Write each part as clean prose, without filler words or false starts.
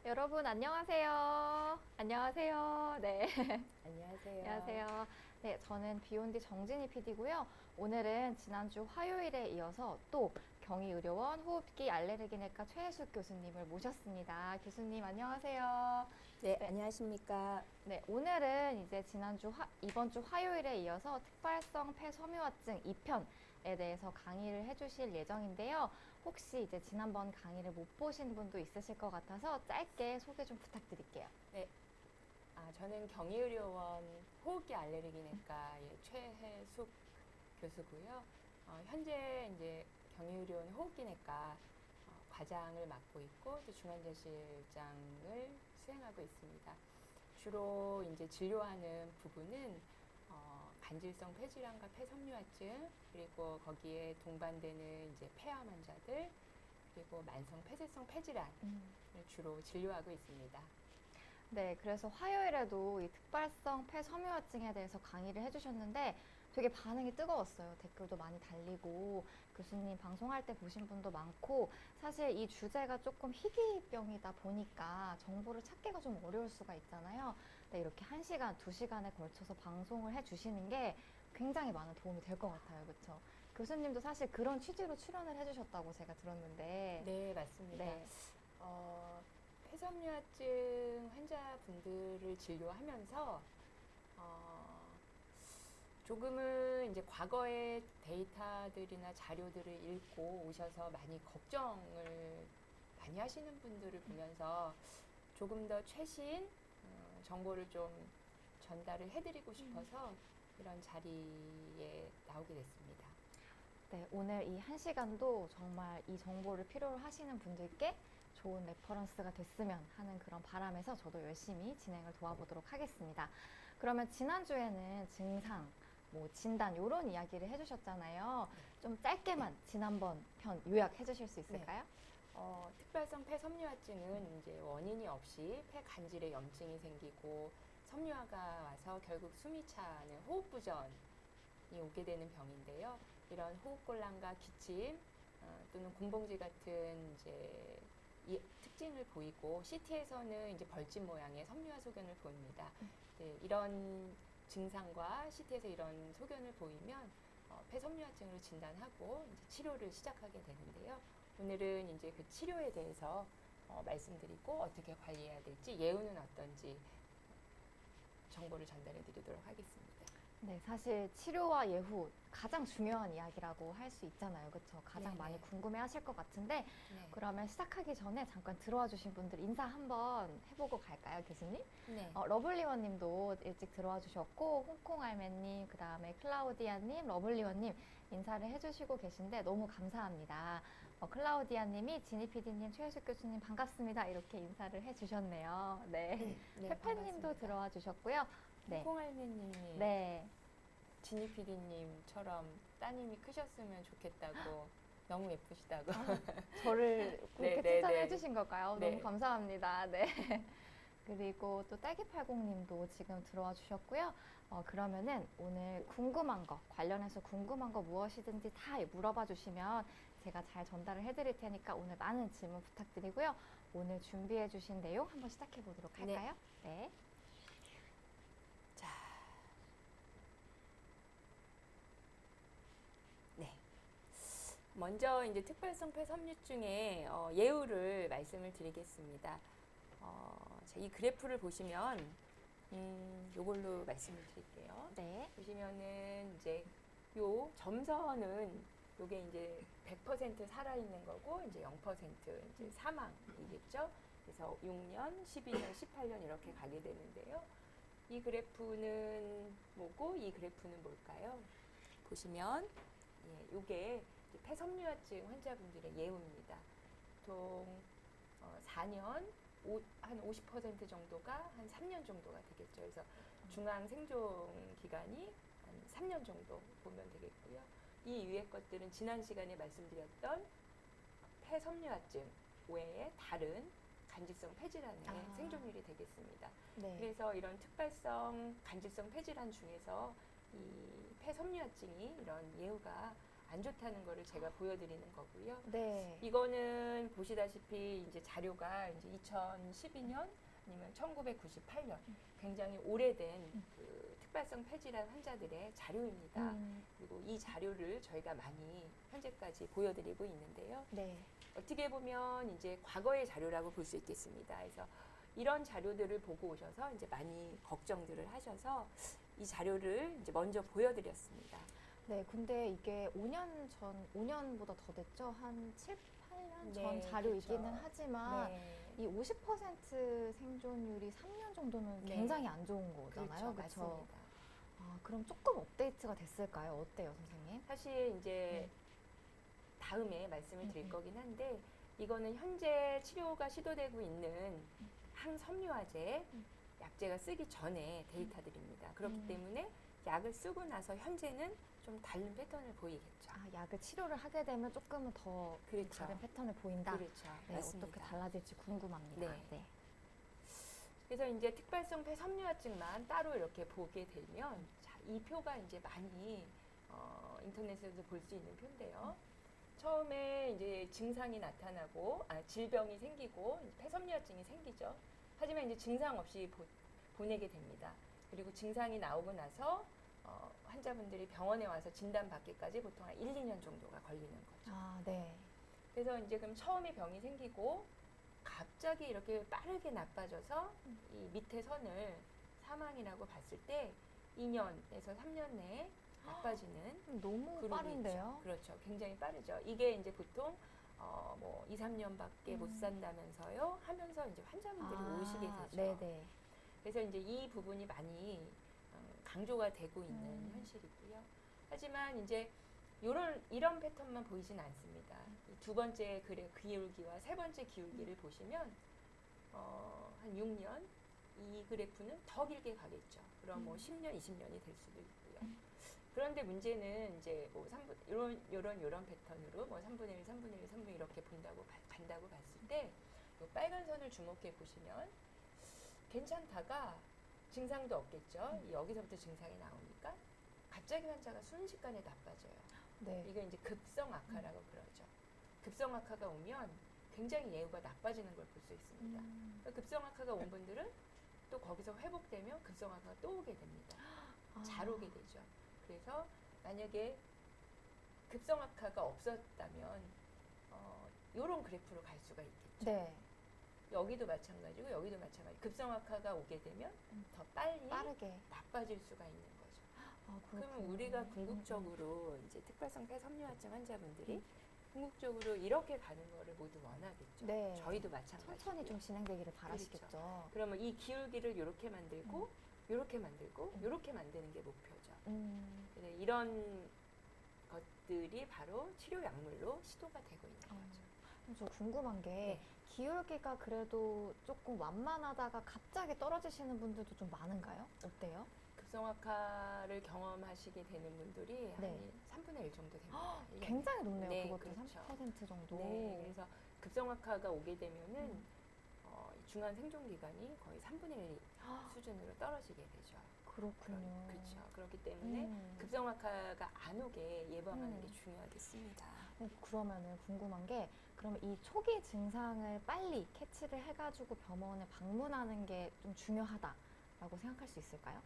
여러분 안녕하세요. 안녕하세요. 네. 안녕하세요. 안녕하세요. 네, 저는 비욘디 정진희 PD고요. 오늘은 지난주 화요일에 이어서 또 경희의료원 호흡기 알레르기내과 최혜숙 교수님을 모셨습니다. 교수님 안녕하세요. 네, 네, 안녕하십니까. 네, 오늘은 이제 이번 주 화요일에 이어서 특발성 폐섬유화증 2편에 대해서 강의를 해주실 예정인데요. 혹시 이제 지난번 강의를 못 보신 분도 있으실 것 같아서 짧게 소개 좀 부탁드릴게요. 네, 저는 경희의료원 호흡기 알레르기내과의 최혜숙 교수고요. 현재 이제 경희의료원 호흡기내과 과장을 맡고 있고 또 중환자실장을 수행하고 있습니다. 주로 이제 진료하는 부분은 간질성 폐질환과 폐섬유화증 그리고 거기에 동반되는 이제 폐암 환자들 그리고 만성 폐쇄성 폐질환을 주로 진료하고 있습니다. 네, 그래서 화요일에도 이 특발성 폐섬유화증에 대해서 강의를 해주셨는데 되게 반응이 뜨거웠어요. 댓글도 많이 달리고 교수님 방송할 때 보신 분도 많고 사실 이 주제가 조금 희귀병이다 보니까 정보를 찾기가 좀 어려울 수가 있잖아요. 근데 이렇게 1시간, 2시간에 걸쳐서 방송을 해주시는 게 굉장히 많은 도움이 될 것 같아요. 그렇죠? 교수님도 사실 그런 취지로 출연을 해주셨다고 제가 들었는데 네, 맞습니다. 네. 폐섬유화증 환자분들을 진료하면서 조금은 이제 과거의 데이터들이나 자료들을 읽고 오셔서 많이 걱정을 많이 하시는 분들을 보면서 조금 더 최신 정보를 좀 전달을 해드리고 싶어서 이런 자리에 나오게 됐습니다. 네, 오늘 이 1시간도 정말 이 정보를 필요로 하시는 분들께 좋은 레퍼런스가 됐으면 하는 그런 바람에서 저도 열심히 진행을 도와보도록 하겠습니다. 그러면 지난주에는 증상, 뭐 진단 이런 이야기를 해주셨잖아요. 좀 짧게만 지난번 편 요약해 주실 수 있을까요? 특별성 폐섬유화증은 이제 원인이 없이 폐 간질에 염증이 생기고 섬유화가 와서 결국 숨이 차는 호흡부전이 오게 되는 병인데요. 이런 호흡곤란과 기침 또는 곤봉질 같은 이제 이 특징을 보이고 CT에서는 이제 벌집 모양의 섬유화 소견을 보입니다. 네, 이런 증상과 CT에서 이런 소견을 보이면 폐섬유화증으로 진단하고 이제 치료를 시작하게 되는데요. 오늘은 이제 그 치료에 대해서 말씀드리고 어떻게 관리해야 될지 예후는 어떤지 정보를 전달해 드리도록 하겠습니다. 네, 사실 치료와 예후 가장 중요한 이야기라고 할 수 있잖아요. 그렇죠? 가장 네네. 많이 궁금해 하실 것 같은데 네. 그러면 시작하기 전에 잠깐 들어와 주신 분들 인사 한번 해보고 갈까요, 교수님? 네. 러블리원님도 일찍 들어와 주셨고 홍콩알매님, 그 다음에 클라우디아님, 러블리원님 인사를 해주시고 계신데 너무 감사합니다. 클라우디아님이 지니 PD님, 최혜숙 교수님 반갑습니다. 이렇게 인사를 해주셨네요. 네. 네, 페페님도 반갑습니다. 들어와 주셨고요. 네. 홍콩할매님이 네. 지니 PD님처럼 따님이 크셨으면 좋겠다고 너무 예쁘시다고. 저를 그렇게 네, 네, 칭찬해 네. 주신 걸까요? 네. 너무 감사합니다. 네. 그리고 또 딸기팔공님도 지금 들어와 주셨고요. 그러면은 오늘 궁금한 거, 관련해서 궁금한 거 무엇이든지 다 물어봐 주시면 제가 잘 전달을 해드릴 테니까 오늘 많은 질문 부탁드리고요. 오늘 준비해 주신 내용 한번 시작해 보도록 할까요? 네. 자, 네. 먼저 이제 특별성 폐섬유증의 예후를 말씀을 드리겠습니다. 자, 이 그래프를 보시면 요걸로 말씀을 드릴게요. 네. 보시면은 이제 요 점선은 요게 이제 100% 살아있는 거고 이제 0% 이제 사망이겠죠. 그래서 6년, 12년, 18년 이렇게 가게 되는데요. 이 그래프는 뭐고 이 그래프는 뭘까요? 보시면 요게 폐섬유화증 환자분들의 예후입니다. 보통 4년, 한 50% 정도가 한 3년 정도가 되겠죠. 그래서 중앙 생존 기간이 한 3년 정도 보면 되겠고요. 이 위의 것들은 지난 시간에 말씀드렸던 폐섬유화증 외에 다른 간질성 폐질환의 생존율이 되겠습니다. 네. 그래서 이런 특발성 간질성 폐질환 중에서 이 폐섬유화증이 이런 예후가 안 좋다는 거를 제가 보여드리는 거고요. 네. 이거는 보시다시피 이제 자료가 이제 2012년 아니면 1998년 굉장히 오래된 그 특발성 폐질환 환자들의 자료입니다. 그리고 이 자료를 저희가 많이 현재까지 보여드리고 있는데요. 네. 어떻게 보면 이제 과거의 자료라고 볼 수 있겠습니다. 그래서 이런 자료들을 보고 오셔서 이제 많이 걱정들을 하셔서 이 자료를 이제 먼저 보여드렸습니다. 네, 근데 이게 5년보다 더 됐죠? 한 7, 8년 전 네, 자료이기는 그렇죠. 하지만 네. 이 50% 생존율이 3년 정도면 네. 굉장히 안 좋은 거잖아요. 그렇죠. 그렇죠? 맞습니다. 아, 그럼 조금 업데이트가 됐을까요? 어때요, 선생님? 사실 이제 네. 다음에 말씀을 드릴 거긴 한데 이거는 현재 치료가 시도되고 있는 항섬유화제 약제가 쓰기 전에 데이터들입니다. 그렇기 때문에 약을 쓰고 나서 현재는 좀 다른 패턴을 보이겠죠. 아, 약을 치료를 하게 되면 조금은 더 그렇죠. 다른 패턴을 보인다. 그렇죠. 네, 맞습니다. 어떻게 달라질지 궁금합니다. 네. 네. 그래서 이제 특발성 폐섬유화증만 따로 이렇게 보게 되면 자, 이 표가 이제 많이 인터넷에서 볼 수 있는 표인데요. 처음에 이제 증상이 나타나고 질병이 생기고 폐섬유화증이 생기죠. 하지만 이제 증상 없이 보내게 됩니다. 그리고 증상이 나오고 나서 환자분들이 병원에 와서 진단받기까지 보통 한 1, 2년 정도가 걸리는 거죠. 아, 네. 그래서 이제 그럼 처음에 병이 생기고 갑자기 이렇게 빠르게 나빠져서 이 밑에 선을 사망이라고 봤을 때 2년에서 3년 내에 나빠지는 너무 그룹이 빠른데요? 있죠. 그렇죠. 굉장히 빠르죠. 이게 이제 보통 뭐 2, 3년밖에 못 산다면서요 하면서 이제 환자분들이 오시게 되죠. 네네. 그래서 이제 이 부분이 많이 강조가 되고 있는 현실이고요. 하지만 이제 이런 패턴만 보이진 않습니다. 이 두 번째 글의 기울기와 세 번째 기울기를 보시면 한 6년 이 그래프는 더 길게 가겠죠. 그럼 뭐 10년, 20년이 될 수도 있고요. 그런데 문제는 이제 뭐 이런 패턴으로 뭐 3분의 1, 3분의 1, 3분의 1 이렇게 간다고 봤을 때 이 빨간 선을 주목해 보시면 괜찮다가 증상도 없겠죠. 여기서부터 증상이 나오니까 갑자기 환자가 순식간에 나빠져요. 네. 이게 이제 급성 악화라고 그러죠. 급성 악화가 오면 굉장히 예후가 나빠지는 걸 볼 수 있습니다. 그러니까 급성 악화가 온 분들은 또 거기서 회복되면 급성 악화가 또 오게 됩니다. 잘 오게 되죠. 그래서 만약에 급성 악화가 없었다면 이런 그래프로 갈 수가 있겠죠. 네. 여기도 마찬가지고 여기도 마찬가지. 급성 악화가 오게 되면 더 빨리 빠르게. 나빠질 수가 있는 거죠. 아, 그러면 그렇군요. 우리가 궁극적으로 이제 특발성 폐섬유화증 환자분들이 궁극적으로 이렇게 가는 거를 모두 원하겠죠. 네. 저희도 마찬가지고요. 천천히 좀 진행되기를 바라시겠죠. 그러면 이 기울기를 이렇게 만들고 이렇게 만들고 이렇게 만드는 게 목표죠. 그래서 이런 것들이 바로 치료 약물로 시도가 되고 있는 거죠. 저 궁금한 게 네. 기울기가 그래도 조금 완만하다가 갑자기 떨어지시는 분들도 좀 많은가요? 어때요? 급성악화를 경험하시게 되는 분들이 네. 한 3분의 1 정도 됩니다. 굉장히 높네요. 네, 그것도 그렇죠. 30% 정도. 네, 그래서 급성악화가 오게 되면은 중간 생존 기간이 거의 3분의 1 수준으로 떨어지게 되죠. 그렇군요. 그렇죠. 그렇기 때문에 급성악화가 안 오게 예방하는 게 중요하겠습니다. 그러면은 궁금한 게 그러면 이 초기 증상을 빨리 캐치를 해가지고 병원에 방문하는 게 좀 중요하다라고 생각할 수 있을까요?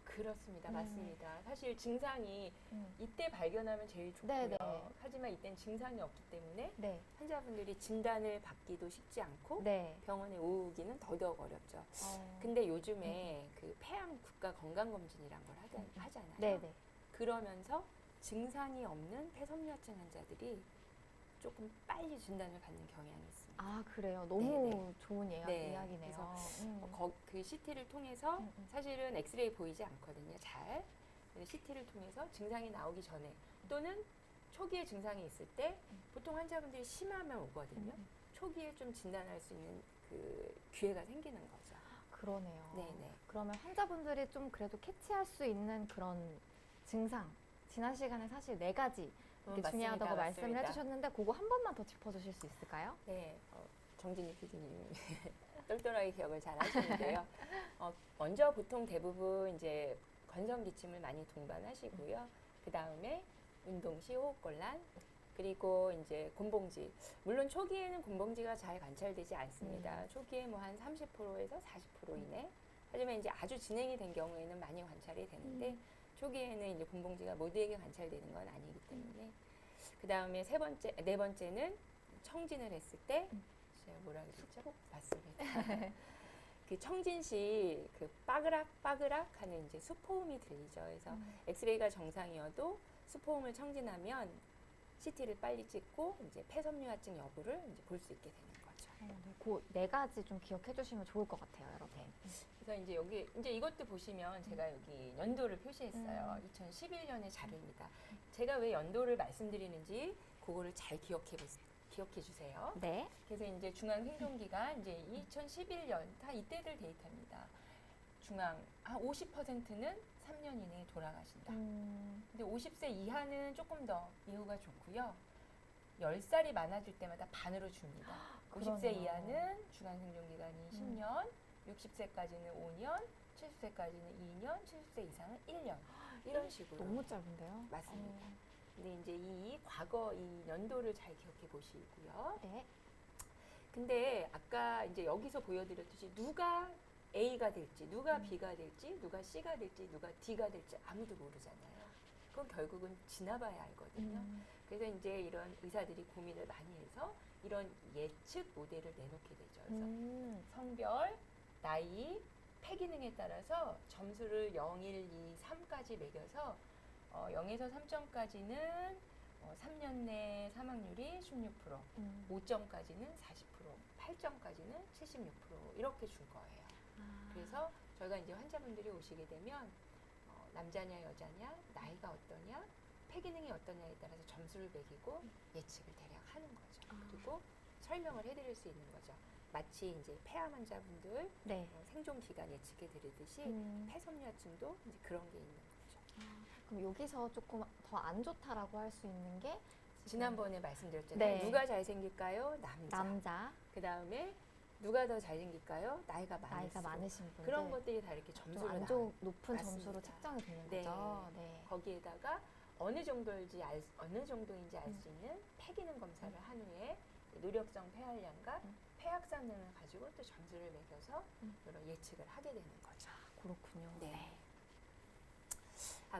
그렇습니다. 맞습니다. 사실 증상이 음. 이때 발견하면 제일 좋고요. 네네. 하지만 이때는 증상이 없기 때문에 네. 환자분들이 진단을 받기도 쉽지 않고 네. 병원에 오기는 더더욱 어렵죠. 어. 근데 요즘에 그 폐암 국가 건강검진이란 걸 하잖아요. 네네. 그러면서 증상이 없는 폐섬유화증 환자들이 조금 빨리 진단을 받는 경향이 있습니다. 아, 그래요? 너무 네네. 좋은 네. 이야기네요. 그 CT를 통해서 사실은 엑스레이 보이지 않거든요. 잘. CT를 통해서 증상이 나오기 전에 또는 초기에 증상이 있을 때 보통 환자분들이 심하면 오거든요. 초기에 좀 진단할 수 있는 그 기회가 생기는 거죠. 그러네요. 네네. 그러면 환자분들이 좀 그래도 캐치할 수 있는 그런 증상, 지난 시간에 사실 4가지 이렇게 맞습니다. 중요하다고 말씀을 맞습니다. 해주셨는데 그거 한 번만 더 짚어주실 수 있을까요? 네, 정진희 PD님 똘똘하게 기억을 잘 하시는데요. 먼저 보통 대부분 이제 건성 기침을 많이 동반하시고요. 그 다음에 운동 시 호흡곤란, 그리고 이제 곤봉지. 물론 초기에는 곤봉지가 잘 관찰되지 않습니다. 초기에 뭐 한 30%에서 40% 이내. 하지만 이제 아주 진행이 된 경우에는 많이 관찰이 되는데 초기에는 이제 곤봉지가 모두에게 관찰되는 건 아니기 때문에. 그 다음에 네 번째는 청진을 했을 때 제가 뭐라 그랬죠? 맞습니다. 그 청진 시 그 빠그락 하는 이제 수포음이 들리죠. 그래서 엑스레이가 정상이어도 수포음을 청진하면 CT를 빨리 찍고 이제 폐섬유화증 여부를 이제 볼 수 있게 되는 거죠. 그 네 가지 좀 기억해 주시면 좋을 것 같아요, 여러분. 그래서 이제 여기 이제 이것도 보시면 제가 여기 연도를 표시했어요. 2011년의 자료입니다. 제가 왜 연도를 말씀드리는지 그거를 잘 기억해 주세요. 네. 그래서 이제 중앙 생존기간 이제 2011년 다 이때들 데이터입니다. 중앙 한 50%는 3년 이내에 돌아가신다. 근데 50세 이하는 조금 더 예후가 좋고요. 10살이 많아질 때마다 반으로 줍니다. 50세 그러네요. 이하는 중앙 생존 기간이 10년, 60세까지는 5년, 70세까지는 2년, 70세 이상은 1년. 이런 식으로. 너무 짧은데요? 맞습니다. 근데 이제 이 과거 이 연도를 잘 기억해 보시고요. 네. 근데 아까 이제 여기서 보여드렸듯이 누가 A가 될지, 누가 B가 될지, 누가 C가 될지, 누가 D가 될지 아무도 모르잖아요. 그건 결국은 지나봐야 알거든요. 그래서 이제 이런 의사들이 고민을 많이 해서 이런 예측 모델을 내놓게 되죠. 그래서 성별, 나이, 폐기능에 따라서 점수를 0, 1, 2, 3까지 매겨서 0에서 3점까지는 3년 내 사망률이 16%, 5점까지는 40%, 8점까지는 76% 이렇게 준 거예요. 그래서 저희가 이제 환자분들이 오시게 되면 남자냐 여자냐, 나이가 어떠냐, 폐기능이 어떠냐에 따라서 점수를 매기고 예측을 대략 하는 거죠. 그리고 설명을 해드릴 수 있는 거죠. 마치 이제 폐암 환자분들 네. 생존 기간 예측해 드리듯이 폐섬유화증도 이제 그런 게 있는 거죠. 그럼 여기서 조금 더 안 좋다라고 할 수 있는 게 지난번에 말씀드렸잖아요. 네. 누가 잘생길까요? 남자, 그 다음에 누가 더 잘생길까요? 나이가 나이가 많을수록. 많으신 분들. 그런 것들이 다 이렇게 점수를 안 나와요. 높은 맞습니다. 점수로 책정이 되는 네. 거죠. 네. 거기에다가 어느 정도인지 알 수 있는 폐기능 검사를 한 후에 노력성 폐활량과 폐악산능을 가지고 또 점수를 매겨서 이런 예측을 하게 되는 거죠. 그렇군요. 네.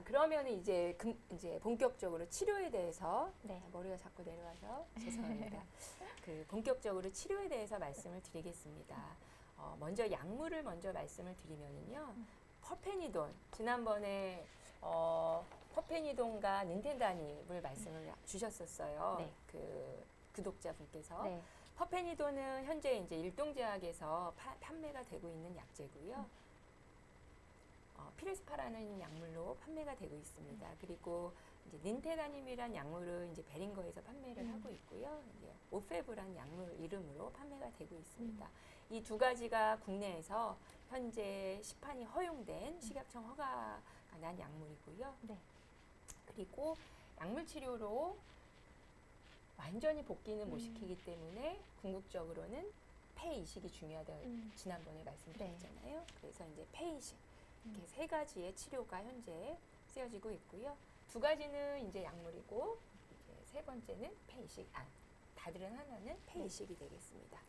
그러면 이제 본격적으로 치료에 대해서 네. 머리가 자꾸 내려와서 죄송합니다. 그 본격적으로 치료에 대해서 말씀을 드리겠습니다. 먼저 약물을 먼저 말씀을 드리면은요, 퍼페니돈 지난번에 퍼페니돈과 닌텐다닙을 말씀을 주셨었어요. 네. 그 구독자분께서. 네. 퍼페니돈은 현재 이제 일동제약에서 판매가 되고 있는 약제고요. 피레스파라는 약물로 판매가 되고 있습니다. 그리고 이제 닌테다닙이란 약물은 이제 베링거에서 판매를 하고 있고요. 이제 오페브란 약물 이름으로 판매가 되고 있습니다. 이 두 가지가 국내에서 현재 시판이 허용된 식약청 허가가 난 약물이고요. 네. 그리고 약물 치료로 완전히 복귀는 못 시키기 때문에 궁극적으로는 폐 이식이 중요하다고 지난번에 말씀드렸잖아요. 그래서 이제 폐 이식 이렇게 세 가지의 치료가 현재 쓰여지고 있고요. 두 가지는 이제 약물이고 이제 세 번째는 폐 이식. 다들은 하나는 폐 이식이 되겠습니다.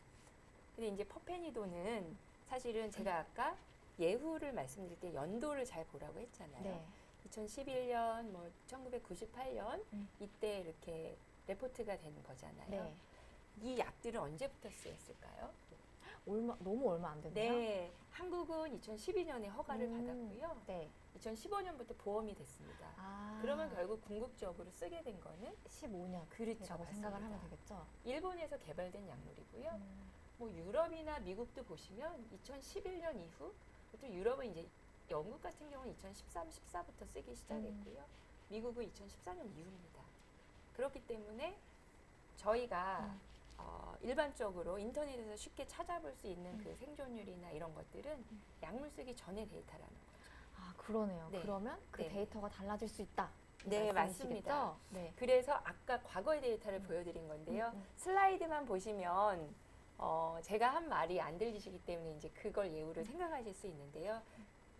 근데 이제 퍼페니돈은 사실은 제가 아까 예후를 말씀드릴 때 연도를 잘 보라고 했잖아요. 네. 2011년, 뭐 1998년 이때 이렇게 레포트가 된 거잖아요. 네. 이 약들은 언제부터 쓰였을까요? 너무 얼마 안 됐네요. 네, 한국은 2012년에 허가를 받았고요. 네. 2015년부터 보험이 됐습니다. 아, 그러면 결국 궁극적으로 쓰게 된 거는 15년. 그렇죠, 라고 생각을 하면 맞습니다. 되겠죠. 일본에서 개발된 약물이고요. 뭐 유럽이나 미국도 보시면 2011년 이후, 또 유럽은 이제 영국 같은 경우는 2013, 14부터 쓰기 시작했고요. 미국은 2014년 이후입니다. 그렇기 때문에 저희가 일반적으로 인터넷에서 쉽게 찾아볼 수 있는 그 생존율이나 이런 것들은 약물 쓰기 전의 데이터라는 거죠. 아, 그러네요. 네. 그러면 그 네. 데이터가 달라질 수 있다. 네, 말씀이시겠죠? 맞습니다. 네. 그래서 아까 과거의 데이터를 보여드린 건데요. 슬라이드만 보시면 제가 한 말이 안 들리시기 때문에 이제 그걸 예우를 생각하실 수 있는데요.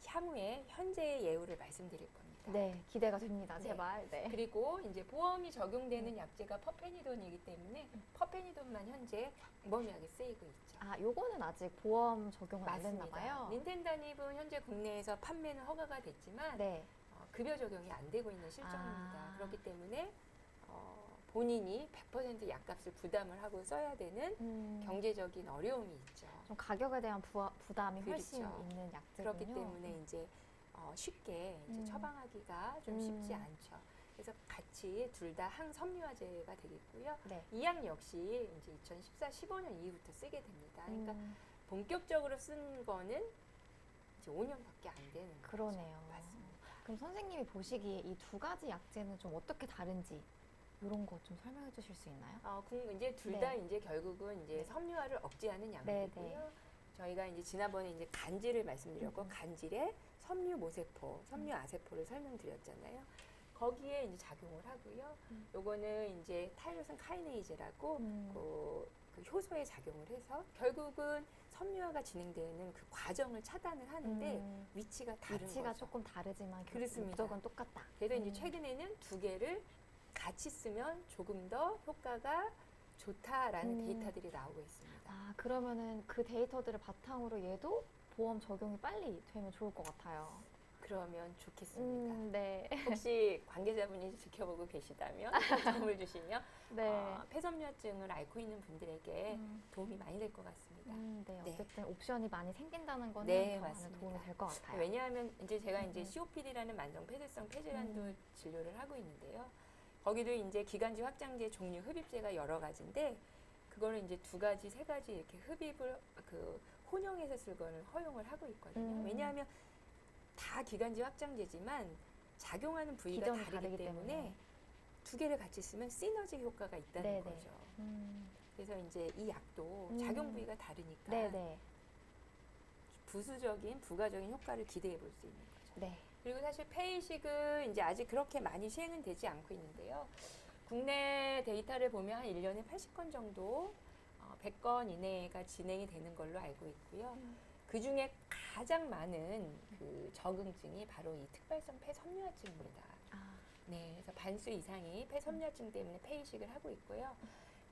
향후에 현재의 예우를 말씀드릴 겁니다. 네, 기대가 됩니다. 네. 제발. 네. 그리고 이제 보험이 적용되는 약제가 퍼페니돈이기 때문에 퍼페니돈만 현재 광범위하게 쓰이고 있죠. 아, 요거는 아직 보험 적용은 안 됐나 봐요. 닌텐다닙은 현재 국내에서 판매는 허가가 됐지만 네. 급여 적용이 안 되고 있는 실정입니다. 아. 그렇기 때문에 본인이 100% 약값을 부담을 하고 써야 되는 경제적인 어려움이 있죠. 좀 가격에 대한 부담이 훨씬 그렇죠. 있는 약제군요. 그렇기 때문에 이제 쉽게 이제 처방하기가 좀 쉽지 않죠. 그래서 같이 둘 다 항섬유화제가 되겠고요. 네. 이 약 역시 이제 2014, 15년 이후부터 쓰게 됩니다. 그러니까 본격적으로 쓴 거는 이제 5년밖에 안 되는 거죠. 그러네요. 맞습니다. 그럼 선생님이 보시기에 이 두 가지 약제는 좀 어떻게 다른지 이런 거 좀 설명해 주실 수 있나요? 이제 둘 네. 다 이제 결국은 이제 네. 섬유화를 억제하는 약이고요. 네. 저희가 이제 지난번에 이제 간질을 말씀드렸고 간질에 섬유 모세포, 섬유 아세포를 설명드렸잖아요. 거기에 이제 작용을 하고요. 요거는 이제 타이로신 카이네이즈라고 그 효소에 작용을 해서 결국은 섬유화가 진행되는 그 과정을 차단을 하는데 위치가 다른 위치가 거죠. 조금 다르지만 그렇습니다. 목적은 똑같다. 그래서 이제 최근에는 두 개를 같이 쓰면 조금 더 효과가 좋다라는 데이터들이 나오고 있습니다. 아, 그러면은 그 데이터들을 바탕으로 얘도 보험 적용이 빨리 되면 좋을 것 같아요. 그러면 좋겠습니다. 네. 혹시 관계자분이 지켜보고 계시다면 도움을 주시면 네. 폐섬유화증을 앓고 있는 분들에게 도움이 많이 될 것 같습니다. 네. 네. 어쨌든 옵션이 많이 생긴다는 거는 네, 더 많은 맞습니다. 도움이 될 것 같아요. 왜냐하면 이제 제가 이제 COPD라는 만성 폐쇄성 폐질환도 진료를 하고 있는데요. 거기도 이제 기관지 확장제 종류 흡입제가 여러 가지인데 그거를 이제 두 가지, 세 가지 이렇게 흡입을 그 혼용해서 쓸 거는 허용을 하고 있거든요. 왜냐하면 다 기관지 확장제지만 작용하는 부위가 기전이 다르기 다르기 때문에 때문에. 두 개를 같이 쓰면 시너지 효과가 있다는 네네. 거죠. 그래서 이제 이 약도 작용 부위가 다르니까 네네. 부수적인 부가적인 효과를 기대해 볼 수 있는 거죠. 네. 그리고 사실 폐이식은 이제 아직 그렇게 많이 시행은 되지 않고 있는데요. 국내 데이터를 보면 한 1년에 80건 정도, 100건 이내가 진행이 되는 걸로 알고 있고요. 그 중에 가장 많은 그 적응증이 바로 이 특발성 폐섬유화증입니다. 아, 네, 그래서 반수 이상이 폐섬유화증 때문에 폐이식을 하고 있고요.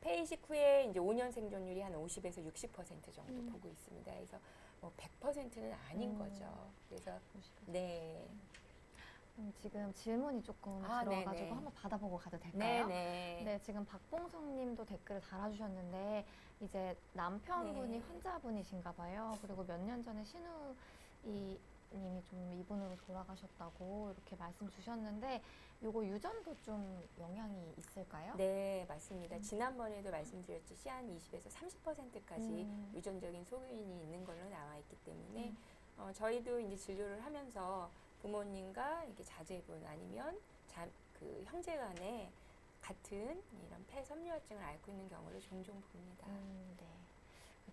폐이식 후에 이제 5년 생존율이 한 50에서 60% 정도 보고 있습니다. 그래서 뭐 100%는 아닌 거죠. 그래서 네. 지금 질문이 조금 아, 들어와가지고 네네. 한번 받아보고 가도 될까요? 네네. 네, 지금 박봉성 님도 댓글을 달아주셨는데, 이제 남편분이 네. 환자분이신가 봐요. 그리고 몇 년 전에 님이 좀 이분으로 돌아가셨다고 이렇게 말씀 주셨는데, 요거 유전도 좀 영향이 있을까요? 네, 맞습니다. 지난번에도 말씀드렸듯이 한 20에서 30%까지 유전적인 소견이 있는 걸로 나와 있기 때문에 저희도 이제 진료를 하면서 부모님과 이렇게 자제분 아니면 그 형제간에 같은 이런 폐섬유화증을 앓고 있는 경우를 종종 봅니다. 네.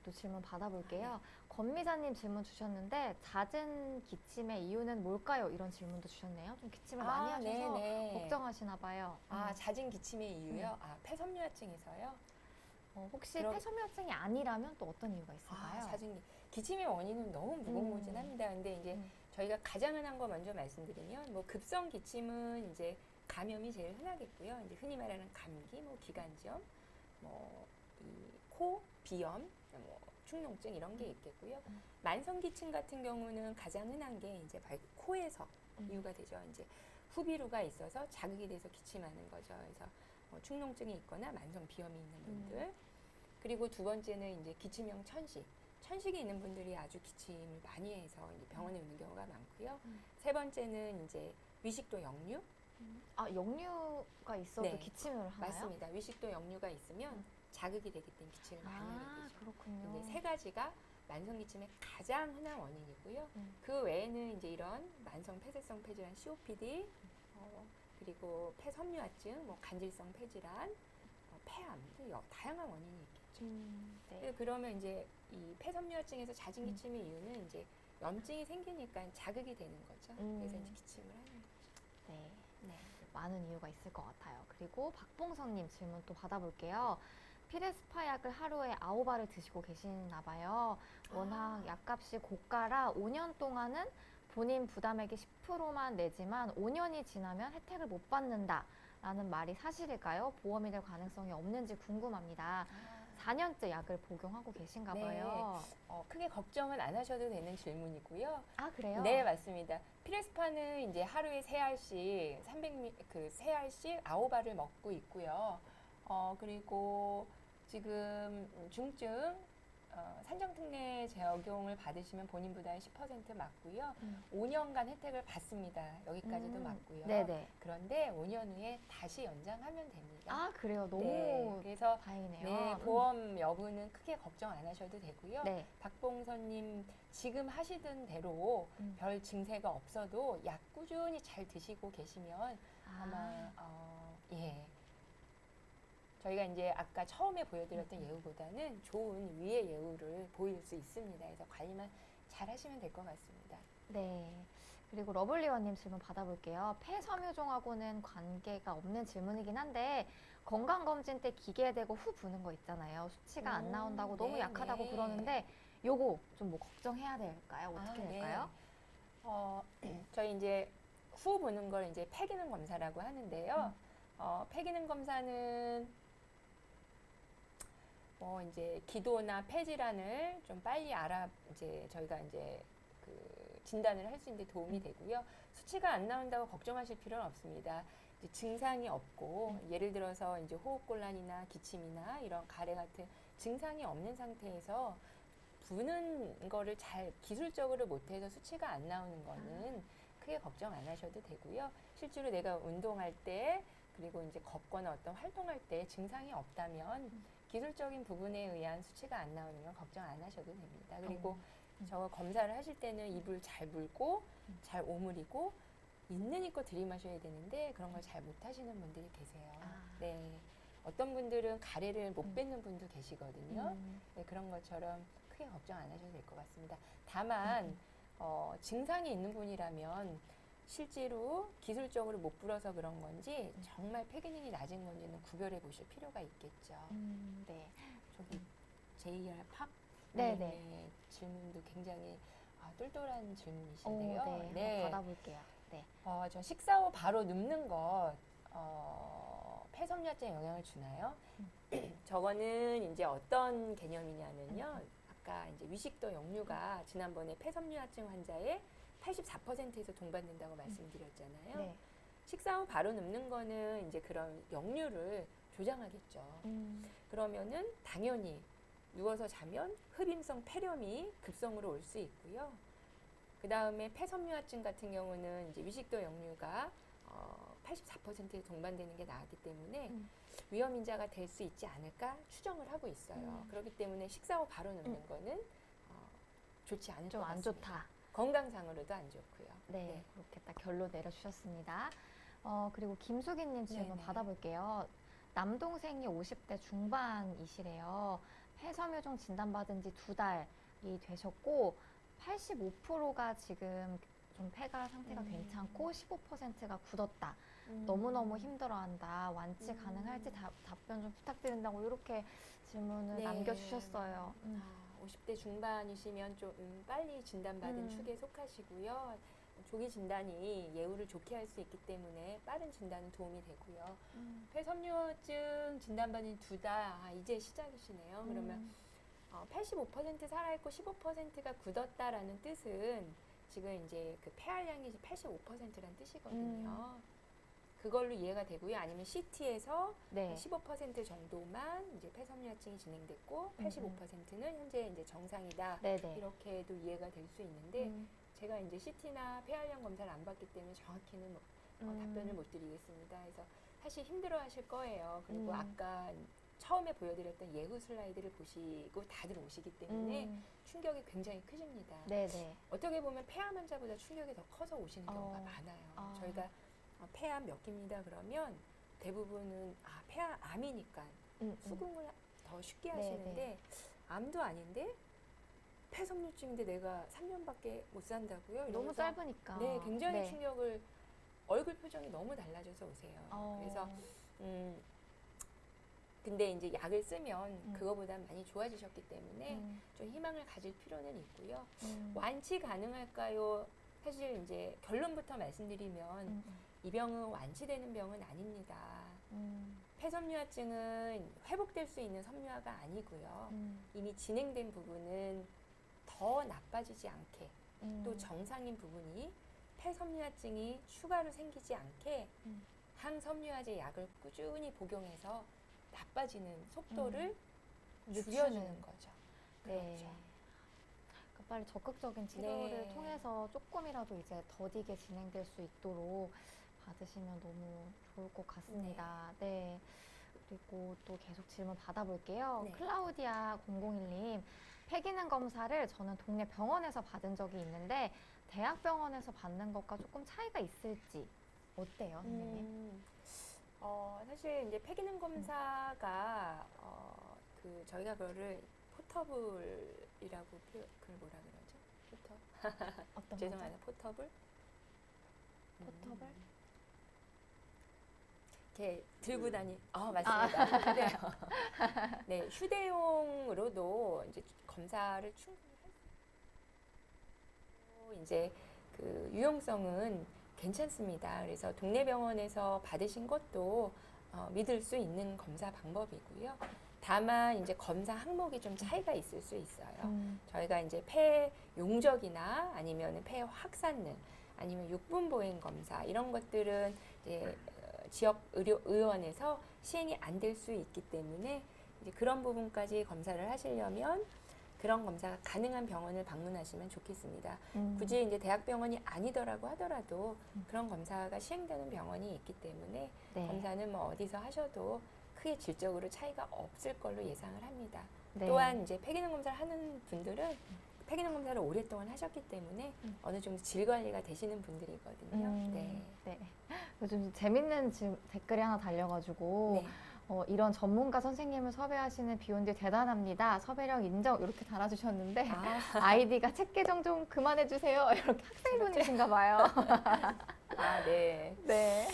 또 질문 받아볼게요. 권미자님 질문 주셨는데, 잦은 기침의 이유는 뭘까요? 이런 질문도 주셨네요. 좀 기침을 많이 하셔서 네네. 걱정하시나 봐요. 잦은 기침의 이유요? 네. 폐섬유화증에서요? 혹시 그럼- 폐섬유화증이 아니라면 또 어떤 이유가 있을까요? 잦은 기침의 원인은 너무 무궁무진합니다. 근데 이제 저희가 가장 흔한 거 먼저 말씀드리면 뭐 급성 기침은 이제 감염이 제일 흔하겠고요. 이제 흔히 말하는 감기, 뭐 기관지염, 뭐 이 코 비염, 뭐 축농증 이런 게 있겠고요. 만성 기침 같은 경우는 가장 흔한 게 이제 바로 코에서 이유가 되죠. 이제 후비루가 있어서 자극이 돼서 기침하는 거죠. 그래서 뭐 축농증이 있거나 만성 비염이 있는 분들. 그리고 두 번째는 이제 기침형 천식. 천식이 있는 분들이 아주 기침을 많이 해서 이제 병원에 오는 경우가 많고요. 세 번째는 이제 위식도 역류. 아, 역류가 있어도 네, 기침을 하나요? 맞습니다. 위식도 역류가 있으면 자극이 되기 때문에 기침을 많이 하게 아, 되죠. 그렇군요. 근데 세 가지가 만성 기침의 가장 흔한 원인이고요. 그 외에는 이제 이런 만성 폐쇄성 폐질환 COPD, 그리고 폐섬유화증, 뭐 간질성 폐질환, 폐암, 다양한 원인이 있겠죠. 네. 그러면 이제 이 폐섬유화증에서 잦은 기침의 이유는 이제 염증이 생기니까 자극이 되는 거죠. 그래서 이제 기침을 하는 거죠. 네. 네. 많은 이유가 있을 것 같아요. 그리고 박봉성님 질문 또 받아볼게요. 피레스파 약을 하루에 9알을 드시고 계시나 봐요. 워낙 약값이 고가라 5년 동안은 본인 부담액이 10%만 내지만 5년이 지나면 혜택을 못 받는다라는 말이 사실일까요? 보험이 될 가능성이 없는지 궁금합니다. 4년째 약을 복용하고 계신가 네. 봐요. 크게 걱정은 안 하셔도 되는 질문이고요. 아, 그래요? 네, 맞습니다. 피레스파는 이제 하루에 3알씩 3알씩 9알을 먹고 있고요. 그리고 지금 중증 산정특례 적용을 받으시면 본인 부담 10% 맞고요. 5년간 혜택을 받습니다. 여기까지도 맞고요. 네네. 그런데 5년 후에 다시 연장하면 됩니다. 아, 그래요? 너무 네, 그래서 다행이네요. 네, 보험 여부는 크게 걱정 안 하셔도 되고요. 네. 박봉선님 지금 하시던 대로 별 증세가 없어도 약 꾸준히 잘 드시고 계시면 아마 예. 저희가 이제 아까 처음에 보여드렸던 예후보다는 좋은 위의 예후를 보일 수 있습니다. 그래서 관리만 잘 하시면 될 것 같습니다. 네. 그리고 러블리원님 질문 받아볼게요. 폐섬유종하고는 관계가 없는 질문이긴 한데 건강검진 때 기계에 대고 후 부는 거 있잖아요. 수치가 안 나온다고 너무 네, 약하다고 네. 그러는데 요거 좀 뭐 걱정해야 될까요? 어떻게 네. 될까요? 저희 이제 후 보는 걸 이제 폐기능 검사라고 하는데요. 폐기능 검사는 이제 기도나 폐질환을 좀 빨리 이제 저희가 이제 그 진단을 할 수 있는 데 도움이 되고요. 수치가 안 나온다고 걱정하실 필요는 없습니다. 이제 증상이 없고 예를 들어서 이제 호흡곤란이나 기침이나 이런 가래 같은 증상이 없는 상태에서 부는 거를 잘 기술적으로 못해서 수치가 안 나오는 거는 크게 걱정 안 하셔도 되고요. 실제로 내가 운동할 때 그리고 이제 걷거나 어떤 활동할 때 증상이 없다면 기술적인 부분에 의한 수치가 안 나오는 건 걱정 안 하셔도 됩니다. 그리고 저 검사를 하실 때는 입을 잘 물고 잘 오므리고 있는 힘껏 들이마셔야 되는데 그런 걸 잘 못하시는 분들이 계세요. 네. 어떤 분들은 가래를 못 뱉는 분도 계시거든요. 네, 그런 것처럼 크게 걱정 안 하셔도 될 것 같습니다. 다만 증상이 있는 분이라면 실제로 기술적으로 못 불어서 그런 건지 정말 폐기능이 낮은 건지는 구별해 보실 필요가 있겠죠. 네. 저기 JR 팝 네네. 질문도 굉장히 똘똘한 오, 질문이신데요. 네. 한번 받아볼게요. 네. 저 식사 후 바로 눕는 것 폐섬유화증에 영향을 주나요? 저거는 이제 어떤 개념이냐면요. 아까 이제 위식도 역류가 지난번에 폐섬유화증 환자의 84%에서 동반된다고 말씀드렸잖아요. 네. 식사 후 바로 눕는 거는 이제 그런 역류를 조장하겠죠. 그러면은 당연히 누워서 자면 흡임성 폐렴이 급성으로 올 수 있고요. 그 다음에 폐섬유화증 같은 경우는 이제 위식도 역류가 84%에 동반되는 게 나왔기 때문에 위험 인자가 될 수 있지 않을까 추정을 하고 있어요. 그렇기 때문에 식사 후 바로 눕는 거는 좋지 않을 것 좀 안 같습니다. 좋다. 건강상으로도 안 좋고요. 네, 그렇게 딱 결론 내려주셨습니다. 그리고 김수기님 질문 네네. 받아볼게요. 남동생이 50대 중반이시래요. 폐섬유종 진단받은 지 2달이 되셨고 85%가 지금 좀 폐가 상태가 괜찮고 15%가 굳었다. 너무너무 힘들어한다. 완치 가능할지 답변 좀 부탁드린다고 이렇게 질문을 네. 남겨주셨어요. 50대 중반이시면 좀 빨리 진단받은 축에 속하시고요. 조기 진단이 예후를 좋게 할 수 있기 때문에 빠른 진단은 도움이 되고요. 폐섬유증 진단받은 2달, 이제 시작이시네요. 그러면 85% 살아있고 15%가 굳었다라는 뜻은 지금 이제 그 폐활량이 85%라는 뜻이거든요. 그걸로 이해가 되고요. 아니면 CT에서 네. 15% 정도만 이제 폐섬유화증이 진행됐고 85%는 현재 이제 정상이다. 네네. 이렇게도 이해가 될 수 있는데 제가 이제 CT나 폐활량 검사를 안 받기 때문에 정확히는 답변을 못 드리겠습니다. 그래서 사실 힘들어하실 거예요. 그리고 아까 처음에 보여드렸던 예후 슬라이드를 보시고 다들 오시기 때문에 충격이 굉장히 크십니다. 네네. 어떻게 보면 폐암 환자보다 충격이 더 커서 오시는 경우가 많아요. 저희가 폐암 몇 기입니다 그러면 대부분은 폐암이니까 수긍을 더 쉽게 하시는데 네네. 암도 아닌데 폐섬유증인데 내가 3년밖에 못 산다고요? 너무 이러면서 짧으니까. 네, 굉장히 네. 충격을 얼굴 표정이 너무 달라져서 오세요. 그래서 근데 이제 약을 쓰면 그거보단 많이 좋아지셨기 때문에 좀 희망을 가질 필요는 있고요. 완치 가능할까요? 사실 이제 결론부터 말씀드리면 이 병은 완치되는 병은 아닙니다. 폐섬유화증은 회복될 수 있는 섬유화가 아니고요. 이미 진행된 부분은 더 나빠지지 않게 또 정상인 부분이 폐섬유화증이 추가로 생기지 않게 항섬유화제 약을 꾸준히 복용해서 나빠지는 속도를 줄여주는 거죠. 네. 그렇죠. 그러니까 빨리 적극적인 치료를 네. 통해서 조금이라도 이제 더디게 진행될 수 있도록 받으시면 너무 좋을 것 같습니다. 네. 그리고 또 계속 질문 받아볼게요. 네. 클라우디아 001님, 폐기능 검사를 저는 동네 병원에서 받은 적이 있는데 대학병원에서 받는 것과 조금 차이가 있을지 어때요, 선생님? 사실 이제 폐기능 검사가 그 저희가 그거를 포터블이라고 그걸 뭐라 그러죠? 어떤 죄송합니다. 포터블? 포터블? 이렇게 들고 맞습니다. 네. 네, 휴대용으로도 이제 검사를 충분히 할 수 있고, 이제 그 유용성은 괜찮습니다. 그래서 동네 병원에서 받으신 것도 믿을 수 있는 검사 방법이고요. 다만 이제 검사 항목이 좀 차이가 있을 수 있어요. 저희가 이제 폐 용적이나 아니면 폐 확산능 아니면 육분 보행 검사 이런 것들은 이제 지역 의원에서 시행이 안 될 수 있기 때문에 이제 그런 부분까지 검사를 하시려면 그런 검사가 가능한 병원을 방문하시면 좋겠습니다. 굳이 이제 대학병원이 아니더라고 하더라도 그런 검사가 시행되는 병원이 있기 때문에 네. 검사는 뭐 어디서 하셔도 크게 질적으로 차이가 없을 걸로 예상을 합니다. 네. 또한 이제 폐기능 검사를 하는 분들은 폐기능 검사를 오랫동안 하셨기 때문에 어느 정도 질 관리가 되시는 분들이거든요. 네. 네. 요즘 재밌는 댓글이 하나 달려가지고 네. 이런 전문가 선생님을 섭외하시는 비욘드 대단합니다. 섭외력 인정 이렇게 달아주셨는데 아이디가 책 개정 좀 그만해주세요. 이렇게 학생분이신가 봐요. 네. 네.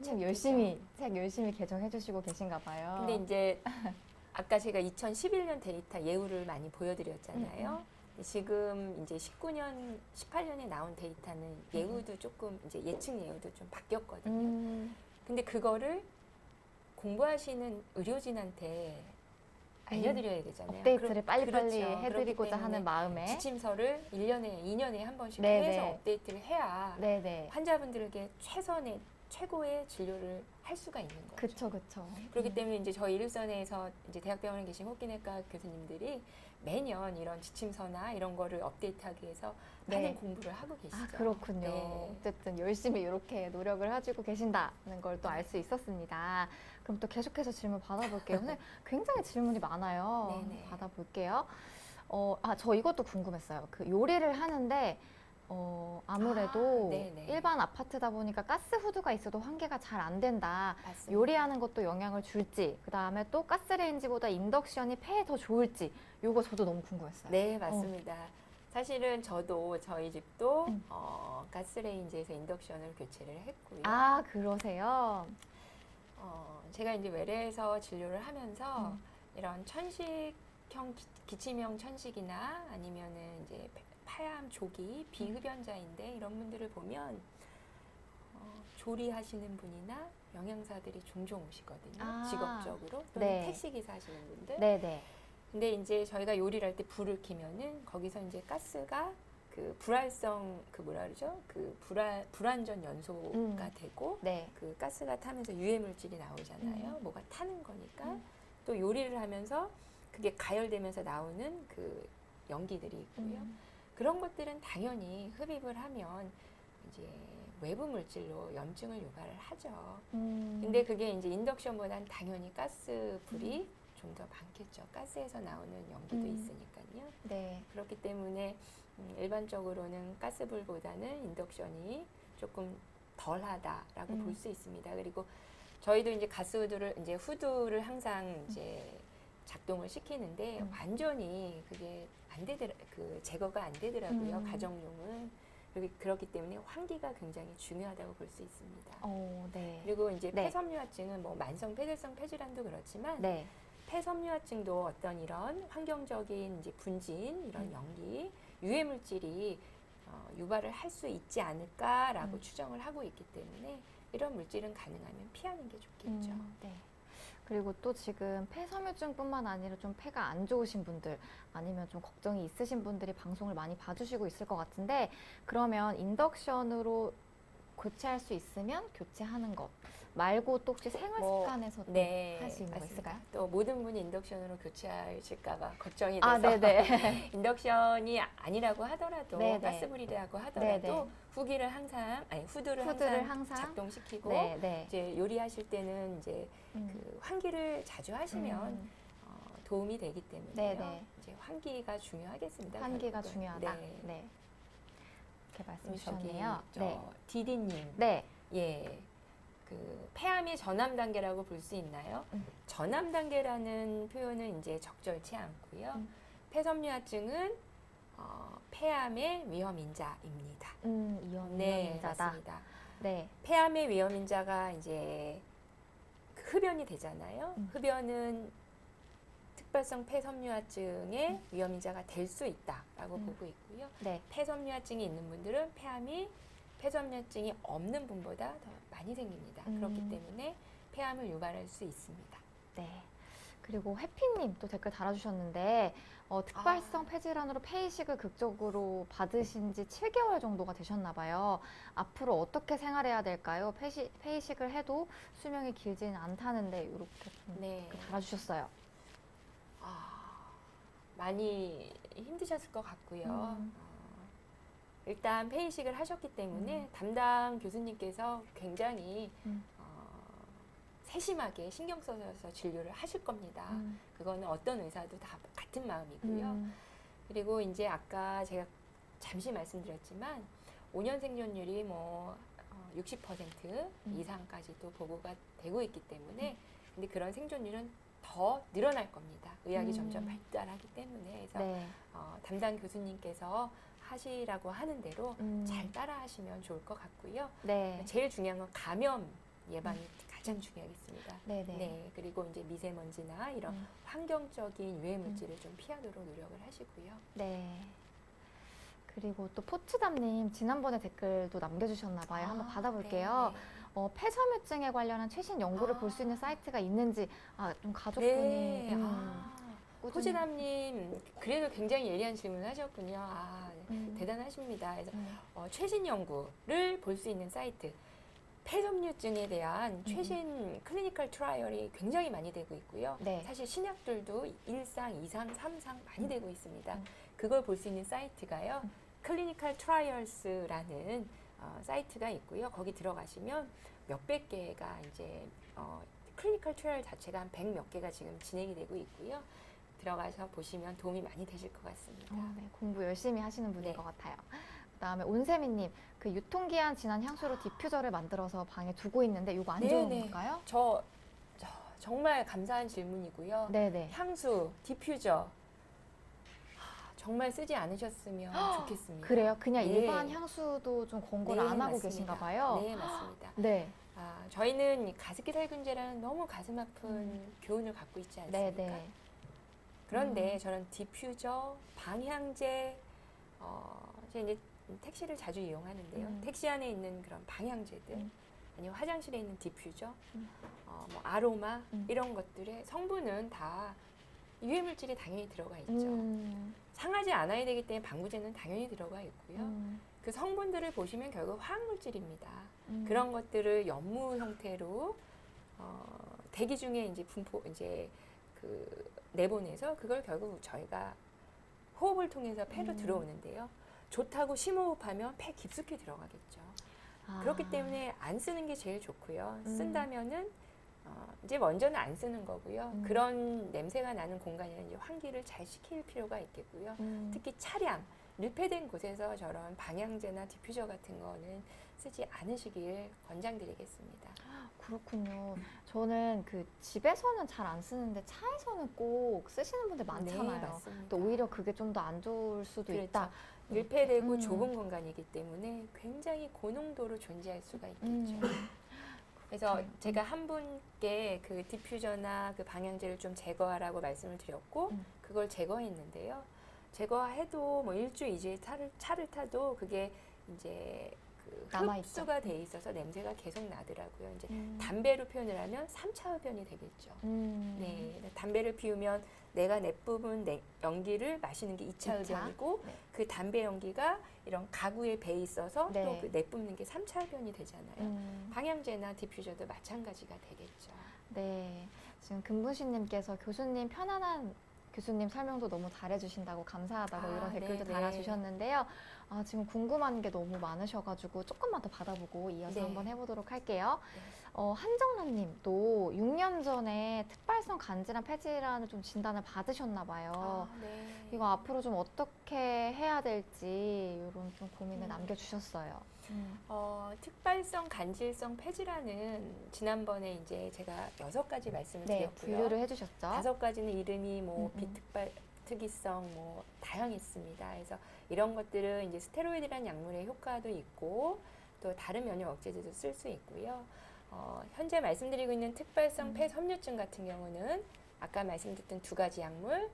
책 책 열심히 개정해주시고 계신가 봐요. 근데 이제 아까 제가 2011년 데이터 예우를 많이 보여드렸잖아요. 지금 이제 19년, 18년에 나온 데이터는 예우도 조금 이제 예측 예우도 좀 바뀌었거든요. 근데 그거를 공부하시는 의료진한테 알려드려야 되잖아요. 업데이트를 빨리빨리 그렇죠. 해드리고자 그렇기 하는 마음에 지침서를 1년에, 2년에 한 번씩 네네. 해서 업데이트를 해야 네네. 환자분들에게 최고의 진료를 할 수가 있는 거죠. 그쵸. 그렇기 때문에 이제 저희 일선에서 이제 대학병원에 계신 호흡기내과 교수님들이 매년 이런 지침서나 이런 거를 업데이트하기 위해서 많은 네. 공부를 하고 계시죠. 그렇군요. 네. 어쨌든 열심히 이렇게 노력을 해주고 계신다는 걸 또 알 수 있었습니다. 그럼 또 계속해서 질문 받아볼게요. 오늘 굉장히 질문이 많아요. 네네. 받아볼게요. 저 이것도 궁금했어요. 그 요리를 하는데 아무래도 네네. 일반 아파트다 보니까 가스 후드가 있어도 환기가 잘 안 된다. 맞습니다. 요리하는 것도 영향을 줄지, 그 다음에 또 가스레인지보다 인덕션이 폐에 더 좋을지, 요거 저도 너무 궁금했어요. 네, 맞습니다. 사실은 저도 저희 집도 가스레인지에서 인덕션을 교체를 했고요. 아, 그러세요? 제가 이제 외래에서 진료를 하면서 이런 천식형 기침형 천식이나 아니면은 이제 폐암 조기 비흡연자인데 이런 분들을 보면 조리하시는 분이나 영양사들이 종종 오시거든요. 직업적으로 또는 네. 택시기사 하시는 분들. 네네. 근데 이제 저희가 요리를 할 때 불을 켜면은 거기서 이제 가스가 그 불활성 불완전 연소가 되고 네. 그 가스가 타면서 유해 물질이 나오잖아요. 뭐가 타는 거니까 또 요리를 하면서 그게 가열되면서 나오는 그 연기들이 있고요. 그런 것들은 당연히 흡입을 하면 이제 외부 물질로 염증을 유발을 하죠. 근데 그게 이제 인덕션보다는 당연히 가스 불이 좀 더 많겠죠. 가스에서 나오는 연기도 있으니까요. 네. 그렇기 때문에 일반적으로는 가스불보다는 인덕션이 조금 덜하다라고 볼 수 있습니다. 그리고 저희도 이제 후드를 항상 이제 작동을 시키는데 완전히 그게 제거가 안 되더라고요. 가정용은. 그렇기 때문에 환기가 굉장히 중요하다고 볼 수 있습니다. 네. 그리고 이제 네. 폐섬유화증은 뭐 만성 폐쇄성 폐질환도 그렇지만 네. 폐섬유화증도 어떤 이런 환경적인 이제 분진, 이런 연기, 유해 물질이 유발을 할 수 있지 않을까라고 음. 추정을 하고 있기 때문에 이런 물질은 가능하면 피하는 게 좋겠죠. 네. 그리고 또 지금 폐섬유증뿐만 아니라 좀 폐가 안 좋으신 분들 아니면 좀 걱정이 있으신 분들이 방송을 많이 봐주시고 있을 것 같은데 그러면 인덕션으로 교체할 수 있으면 교체하는 것 말고 또 혹시 생활 뭐, 습관에서 네, 할 수 있는 거 맞습니다. 있을까요? 또 모든 분이 인덕션으로 교체하실까봐 걱정이 돼서 아, 네네. 인덕션이 아니라고 하더라도 네네. 가스불이라고 하더라도 네네. 후기를 항상 후드를 후드를 항상 항상 작동시키고 네. 이제 요리하실 때는 이제 음. 그 환기를 자주 하시면 음. 도움이 되기 때문에요. 네네. 이제 환기가 중요하겠습니다. 환기가 결국은. 중요하다. 네. 네. 이렇게 말씀 저기 주셨네요. 디디님, 네. 예, 그 폐암의 전암 단계라고 볼 수 있나요? 전암 단계라는 표현은 이제 적절치 않고요. 폐섬유화증은 폐암의 위험 인자입니다. 위험 네, 인자다. 맞습니다. 네. 폐암의 위험 인자가 이제 그 흡연이 되잖아요. 흡연은 특발성 폐섬유화증의 위험 인자가 될 수 있다라고 보고 있고요. 네. 폐섬유화증이 있는 분들은 폐암이 폐섬유화증이 없는 분보다 더 많이 생깁니다. 그렇기 때문에 폐암을 유발할 수 있습니다. 네. 그리고 해피님 또 댓글 달아주셨는데 특발성 폐질환으로 폐이식을 극적으로 받으신 지 7개월 정도가 되셨나 봐요. 앞으로 어떻게 생활해야 될까요? 폐이식을 해도 수명이 길지는 않다는데 이렇게 네. 달아주셨어요. 많이 힘드셨을 것 같고요. 일단 폐이식을 하셨기 때문에 담당 교수님께서 굉장히 세심하게 신경 써서 진료를 하실 겁니다. 그거는 어떤 의사도 다 같은 마음이고요. 그리고 이제 아까 제가 잠시 말씀드렸지만 5년 생존율이 뭐 60% 이상까지도 보고가 되고 있기 때문에 근데 그런 생존율은 더 늘어날 겁니다. 의학이 점점 발달하기 때문에 그래서 네. 담당 교수님께서 하시라고 하는 대로 잘 따라 하시면 좋을 것 같고요. 네. 제일 중요한 건 감염 예방이 가장 중요하겠습니다. 네네. 네, 그리고 이제 미세먼지나 이런 환경적인 유해 물질을 좀 피하도록 노력을 하시고요. 네. 그리고 또 포츠담님 지난번에 댓글도 남겨주셨나 봐요. 한번 받아볼게요. 네. 폐섬유증에 관련한 최신 연구를 볼 수 있는 사이트가 있는지 좀 가족분이 네. 꾸준히- 호지남님 그래도 굉장히 예리한 질문을 하셨군요. 대단하십니다. 그래서 최신 연구를 볼 수 있는 사이트 폐섬유증에 대한 최신 클리니컬 트라이얼이 굉장히 많이 되고 있고요. 네. 사실 신약들도 1상, 2상, 3상 많이 되고 있습니다. 그걸 볼 수 있는 사이트가요. 클리니컬 트라이얼스라는 사이트가 있고요. 거기 들어가시면 몇백 개가 이제 클리니컬 트라이얼 자체가 한 100 몇 개가 지금 진행이 되고 있고요. 들어가서 보시면 도움이 많이 되실 것 같습니다. 네, 공부 열심히 하시는 분일 네. 것 같아요. 그다음에 온세미님, 그 유통기한 지난 향수로 디퓨저를 만들어서 방에 두고 있는데 이거 안 좋은 걸까요? 저 정말 감사한 질문이고요. 네네. 향수, 디퓨저 정말 쓰지 않으셨으면 좋겠습니다. 그래요? 그냥 네. 일반 향수도 좀 권고를 안 하고 맞습니다. 계신가 봐요. 네, 맞습니다. 네. 저희는 이 가습기 살균제라는 너무 가슴 아픈 교훈을 갖고 있지 않습니까? 네네. 그런데 저는 디퓨저, 방향제, 제가 이제 택시를 자주 이용하는데요. 택시 안에 있는 그런 방향제들, 아니면 화장실에 있는 디퓨저, 뭐 아로마 이런 것들의 성분은 다 유해물질이 당연히 들어가 있죠. 상하지 않아야 되기 때문에 방부제는 당연히 들어가 있고요. 그 성분들을 보시면 결국 화학물질입니다. 그런 것들을 연무 형태로 대기 중에 이제 그 내보내서 그걸 결국 저희가 호흡을 통해서 폐로 들어오는데요. 좋다고 심호흡하면 폐 깊숙이 들어가겠죠. 그렇기 때문에 안 쓰는 게 제일 좋고요. 쓴다면은 이제 먼저는 안 쓰는 거고요. 그런 냄새가 나는 공간에는 이제 환기를 잘 시킬 필요가 있겠고요. 특히 차량, 밀폐된 곳에서 저런 방향제나 디퓨저 같은 거는 쓰지 않으시길 권장드리겠습니다. 그렇군요. 저는 그 집에서는 잘 안 쓰는데 차에서는 꼭 쓰시는 분들 많잖아요. 네, 맞습니다. 또 오히려 그게 좀 더 안 좋을 수도 그렇죠. 있다. 밀폐되고 좁은 공간이기 때문에 굉장히 고농도로 존재할 수가 있겠죠. 그래서 제가 한 분께 그 디퓨저나 그 방향제를 좀 제거하라고 말씀을 드렸고 그걸 제거했는데요. 제거해도 뭐 1주, 2주에 차를 타도 그게 이제 그 남아있죠. 흡수가 돼 있어서 냄새가 계속 나더라고요. 이제 음. 담배로 표현을 하면 3차 흡연이 되겠죠. 네, 담배를 피우면 내가 내뿜은 연기를 마시는 게 2차 2차? 흡연이고 네. 그 담배 연기가 이런 가구에 배 있어서 네. 또 그 내뿜는 게 3차 흡연이 되잖아요. 방향제나 디퓨저도 마찬가지가 되겠죠. 네, 지금 금분씨님께서 교수님 편안한 교수님 설명도 너무 잘해주신다고 감사하다고 아, 이런 댓글도 네네. 달아주셨는데요. 지금 궁금한 게 너무 많으셔가지고 조금만 더 받아보고 이어서 네. 한번 해보도록 할게요. 네. 한정란님도 6년 전에 특발성 간질환 폐질환을 좀 진단을 받으셨나 봐요. 네. 이거 앞으로 좀 어떻게 해야 될지 이런 좀 고민을 남겨주셨어요. 특발성 간질성 폐질환은 지난번에 이제 제가 6가지 말씀을 네, 드렸고요. 분류를 해주셨죠. 5가지는 이름이 뭐 음. 비특발, 특이성 뭐 다양했습니다. 그래서 이런 것들은 이제 스테로이드라는 약물의 효과도 있고 또 다른 면역 억제제도 쓸 수 있고요. 현재 말씀드리고 있는 특발성 폐섬유증 같은 경우는 아까 말씀드렸던 2가지 약물이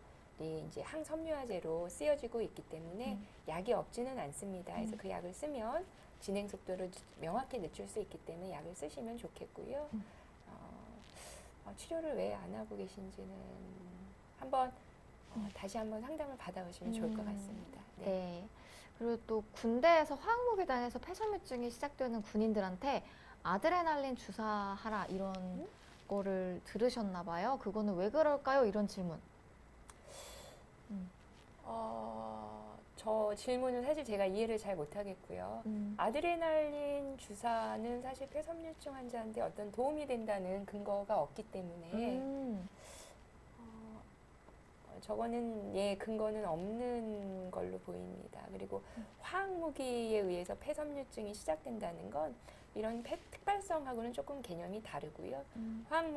이제 항섬유화제로 쓰여지고 있기 때문에 약이 없지는 않습니다. 그래서 그 약을 쓰면 진행 속도를 명확히 늦출 수 있기 때문에 약을 쓰시면 좋겠고요. 치료를 왜 안 하고 계신지는 한번 다시 한번 상담을 받아보시면 좋을 것 같습니다. 네. 그리고 또 군대에서 화학무기단에서 폐섬유증이 시작되는 군인들한테 아드레날린 주사하라 이런 거를 들으셨나 봐요. 그거는 왜 그럴까요? 이런 질문. 저 질문은 사실 제가 이해를 잘 못하겠고요. 아드레날린 주사는 사실 폐섬유증 환자한테 어떤 도움이 된다는 근거가 없기 때문에 저거는 근거는 없는 걸로 보입니다. 그리고 화학무기에 의해서 폐섬유증이 시작된다는 건 이런 특발성하고는 조금 개념이 다르고요.